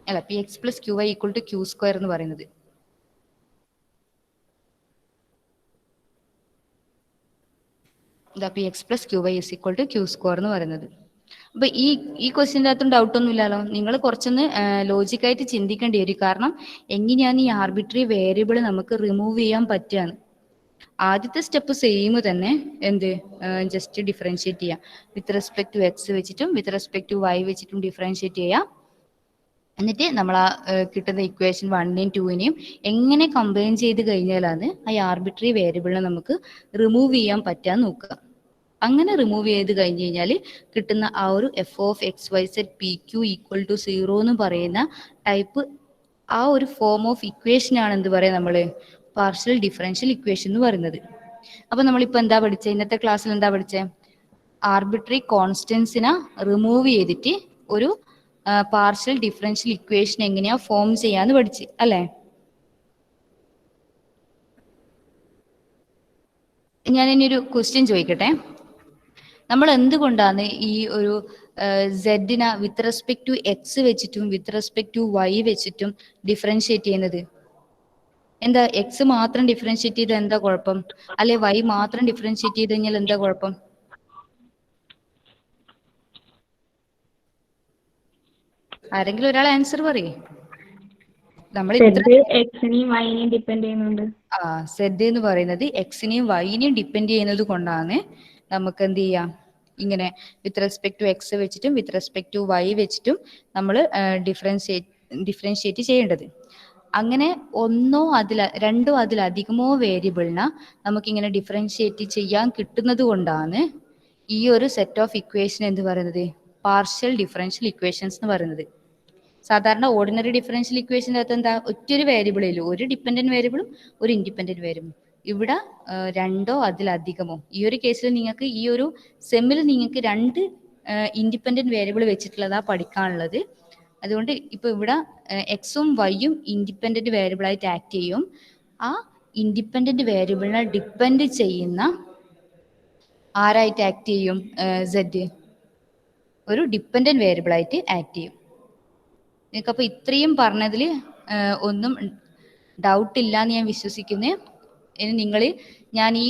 അല്ല, P X plus Q Y equal to Q square എന്ന് പറയുന്നത്. P X plus Q Y is equal to Q square എന്ന് പറയുന്നത്. അപ്പൊ ഈ ക്വസ്റ്റ്യൻ്റെ അകത്തും ഡൗട്ടൊന്നും ഇല്ലല്ലോ. നിങ്ങൾ കുറച്ചൊന്ന് ലോജിക്കായിട്ട് ചിന്തിക്കേണ്ടി വരും. കാരണം എങ്ങനെയാണ് ഈ ആർബിട്രറി വേരിയബിൾ നമുക്ക് റിമൂവ് ചെയ്യാൻ പറ്റുകയാണ്. ആദ്യത്തെ സ്റ്റെപ്പ് സെയിം തന്നെ, എന്ത് ജസ്റ്റ് ഡിഫറൻഷിയേറ്റ് ചെയ്യാം. വിത്ത് റെസ്പെക്ട് ടു എക്സ് വെച്ചിട്ടും വിത്ത് റെസ്പെക്ട് ടു വൈ വെച്ചിട്ടും ഡിഫറൻഷിയേറ്റ് ചെയ്യാം. എന്നിട്ട് നമ്മൾ ആ കിട്ടുന്ന ഇക്വേഷൻ 1നെയും 2നെയും എങ്ങനെ കമ്പൈൻ ചെയ്ത് കഴിഞ്ഞാലാണ് ആ ആർബിട്രറി വേരിയബിളിനെ നമുക്ക് റിമൂവ് ചെയ്യാൻ പറ്റാൻ നോക്കുക. അങ്ങനെ റിമൂവ് ചെയ്ത് കഴിഞ്ഞ് കഴിഞ്ഞാൽ കിട്ടുന്ന ആ ഒരു f of X y zed p Q equal to 0 എന്ന് പറയുന്ന ടൈപ്പ് ആ ഒരു ഫോം ഓഫ് ഇക്വേഷൻ ആണ് എന്ത് പറയാ നമ്മള് പാർഷ്യൽ ഡിഫറൻഷ്യൽ ഇക്വേഷൻ എന്ന് പറയുന്നത്. അപ്പൊ നമ്മളിപ്പോ എന്താ പഠിച്ചത്, ഇന്നത്തെ ക്ലാസ്സിൽ എന്താ പഠിച്ചത്? ആർബിട്രറി കോൺസ്റ്റൻസിനെ റിമൂവ് ചെയ്തിട്ട് ഒരു പാർഷ്യൽ ഡിഫറൻഷ്യൽ ഇക്വേഷൻ എങ്ങനെയാ ഫോം ചെയ്യാന്ന് പഠിച്ച് അല്ലേ? ഞാൻ ഇനി ഒരു ക്വസ്റ്റ്യൻ ചോദിക്കട്ടെ. നമ്മൾ എന്തുകൊണ്ടാണ് ഈ ഒരു സെഡിനെ വിത്ത് റെസ്പെക്ട് ടു എക്സ് വെച്ചിട്ടും വിത്ത് റെസ്പെക്ട് ടു വൈ വെച്ചിട്ടും ഡിഫറൻഷിയേറ്റ് ചെയ്യുന്നത്? എന്താ എക്സ് മാത്രം ഡിഫറൻഷിയേറ്റ് ചെയ്ത് എന്താ കുഴപ്പം? അല്ലെ വൈ മാത്രം ഡിഫറൻഷിയേറ്റ് ചെയ്ത് കഴിഞ്ഞാൽ എന്താ കുഴപ്പം? ആരെങ്കിലും ഒരാൾ ആൻസർ പറയേ. നമ്മൾ എക്സിനെയും വൈനെയും ഡിപ്പെൻഡ് ചെയ്യുന്നുണ്ട്. സെഡ് എന്ന് പറയുന്നത് എക്സിനെയും വൈനെയും ഡിപ്പെൻഡ് ചെയ്യുന്നത് കൊണ്ടാണ് നമുക്ക് എന്ത് ചെയ്യാം, ഇങ്ങനെ വിത്ത് റെസ്പെക്ട് ടു എക്സ് വെച്ചിട്ടും വിത്ത് റെസ്പെക്ട് ടു വൈ വെച്ചിട്ടും നമ്മൾ ഡിഫറൻഷിയേറ്റ് ചെയ്യേണ്ടത്. അങ്ങനെ ഒന്നോ രണ്ടോ അതിലധികമോ വേരിയബിളിനെ നമുക്കിങ്ങനെ ഡിഫറൻഷിയേറ്റ് ചെയ്യാൻ കിട്ടുന്നത് കൊണ്ടാണ് ഈ ഒരു സെറ്റ് ഓഫ് ഇക്വേഷൻ എന്ത് പറയുന്നത് പാർഷ്യൽ ഡിഫറൻഷ്യൽ ഇക്വേഷൻസ് എന്ന് പറയുന്നത്. സാധാരണ ഓർഡിനറി ഡിഫറൻഷ്യൽ ഇക്വേഷൻ്റെ അകത്ത് എന്താ, ഒറ്റൊരു വേരിയബിളേ ഉള്ളൂ, ഒരു ഡിപ്പെൻഡന്റ് വേരിയബിളും ഒരു ഇൻഡിപെൻഡന്റ് വേരിയബിളും. ഇവിടെ രണ്ടോ അതിലധികമോ. ഈ ഒരു കേസിൽ നിങ്ങൾക്ക് ഈ ഒരു സെമ്മിൽ നിങ്ങൾക്ക് 2 ഇൻഡിപെൻഡന്റ് വേരിയബിൾ വെച്ചിട്ടുള്ളതാ പഠിക്കാനുള്ളത്. അതുകൊണ്ട് ഇപ്പൊ ഇവിടെ എക്സും വൈയും ഇൻഡിപെൻഡന്റ് വേരിയബിൾ ആയിട്ട് ആക്ട് ചെയ്യും. ആ ഇൻഡിപെൻഡന്റ് വേരിയബിളിനെ ഡിപ്പെൻഡ് ചെയ്യുന്ന ആരായിട്ട് ആക്ട് ചെയ്യും? സെഡ് ഒരു ഡിപ്പെൻഡന്റ് വേരിയബിൾ ആയിട്ട് ആക്ട് ചെയ്യും. നിങ്ങൾക്കപ്പോൾ ഇത്രയും പറഞ്ഞതിൽ ഒന്നും ഡൗട്ട് ഇല്ല എന്ന് ഞാൻ വിശ്വസിക്കുന്നു. ഇനി ഞാൻ ഈ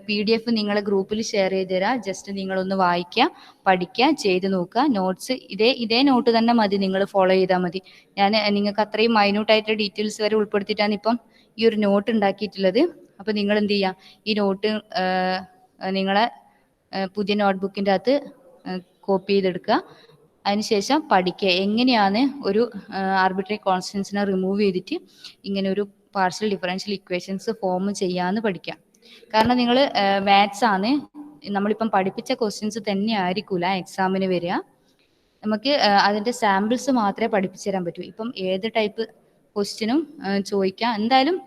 PDF നിങ്ങളെ ഗ്രൂപ്പിൽ ഷെയർ ചെയ്ത് തരാം. ജസ്റ്റ് നിങ്ങളൊന്ന് വായിക്കുക, പഠിക്കുക, ചെയ്ത് നോക്കുക. നോട്ട്സ് ഇതേ നോട്ട് തന്നെ മതി, നിങ്ങൾ ഫോളോ ചെയ്താൽ മതി. ഞാൻ നിങ്ങൾക്ക് അത്രയും മൈന്യൂട്ടായിട്ട് ഡീറ്റെയിൽസ് വരെ ഉൾപ്പെടുത്തിയിട്ടാണ് ഇപ്പം ഈ ഒരു നോട്ട് ഉണ്ടാക്കിയിട്ടുള്ളത്. അപ്പം നിങ്ങൾ എന്ത് ചെയ്യുക, ഈ നോട്ട് നിങ്ങളെ പുതിയ നോട്ട്ബുക്കിൻ്റെ അകത്ത് കോപ്പി ചെയ്തെടുക്കുക. അതിനുശേഷം പഠിക്കുക എങ്ങനെയാണ് ഒരു ആർബിട്രറി കോൺസ്റ്റൻസിനെ റിമൂവ് ചെയ്തിട്ട് ഇങ്ങനെ ഒരു പാർഷ്യൽ ഡിഫറൻഷ്യൽ ഇക്വേഷൻസ് ഫോം ചെയ്യാമെന്ന് പഠിക്കാം. കാരണം നിങ്ങൾ മാത്സ് ആണ്, നമ്മളിപ്പം പഠിപ്പിച്ച ക്വസ്റ്റ്യൻസ് തന്നെ ആയിരിക്കില്ല എക്സാമിന് വരിക. നമുക്ക് അതിൻ്റെ സാമ്പിൾസ് മാത്രമേ പഠിപ്പിച്ചു തരാൻ പറ്റൂ. ഇപ്പം ഏത് ടൈപ്പ് ക്വസ്റ്റ്യനും ചോദിക്കാം. എന്തായാലും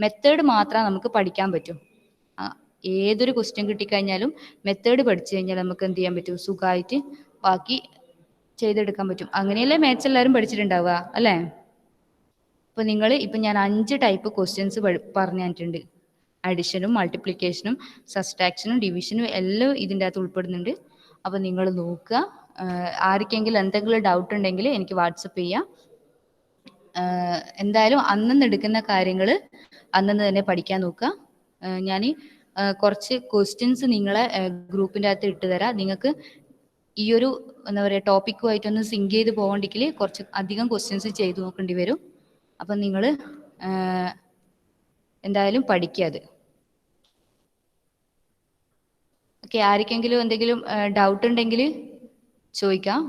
മെത്തേഡ് മാത്രമേ നമുക്ക് പഠിക്കാൻ പറ്റൂ. ഏതൊരു ക്വസ്റ്റ്യൻ കിട്ടിക്കഴിഞ്ഞാലും മെത്തേഡ് പഠിച്ചു കഴിഞ്ഞാൽ നമുക്ക് എന്ത് ചെയ്യാൻ പറ്റും, സുഖമായിട്ട് ബാക്കി ചെയ്തെടുക്കാൻ പറ്റും. അങ്ങനെയല്ലേ മാത്സ് എല്ലാവരും പഠിച്ചിട്ടുണ്ടാവുക അല്ലേ? ഇപ്പം ഞാൻ 5 ടൈപ്പ് ക്വസ്റ്റ്യൻസ് പറഞ്ഞു തന്നിട്ടുണ്ട്. അഡിഷനും മൾട്ടിപ്ലിക്കേഷനും സബ്സ്ട്രാക്ഷനും ഡിവിഷനും എല്ലാം ഇതിൻ്റെ അകത്ത് ഉൾപ്പെടുന്നുണ്ട്. അപ്പം നിങ്ങൾ നോക്കുക. ആർക്കെങ്കിലും എന്തെങ്കിലും ഡൗട്ട് ഉണ്ടെങ്കിൽ എനിക്ക് വാട്സപ്പ് ചെയ്യാം. എന്തായാലും അന്നന്ന് എടുക്കുന്ന കാര്യങ്ങൾ അന്നന്ന് തന്നെ പഠിക്കാൻ നോക്കുക. ഞാൻ കുറച്ച് ക്വസ്റ്റ്യൻസ് നിങ്ങളെ ഗ്രൂപ്പിൻ്റെ അകത്ത് ഇട്ട് തരാം. നിങ്ങൾക്ക് ഈ ഒരു എന്താ പറയുക ടോപ്പിക്കുമായിട്ടൊന്ന് സിങ്ക് ചെയ്ത് പോകണ്ടെങ്കിൽ കുറച്ച് അധികം ക്വസ്റ്റ്യൻസ് ചെയ്ത് നോക്കേണ്ടി വരും. അപ്പം നിങ്ങൾ എന്തായാലും പഠിക്കുക അത്. ഓക്കെ, ആർക്കെങ്കിലും എന്തെങ്കിലും ഡൗട്ട് ഉണ്ടെങ്കിൽ ചോദിക്കാം.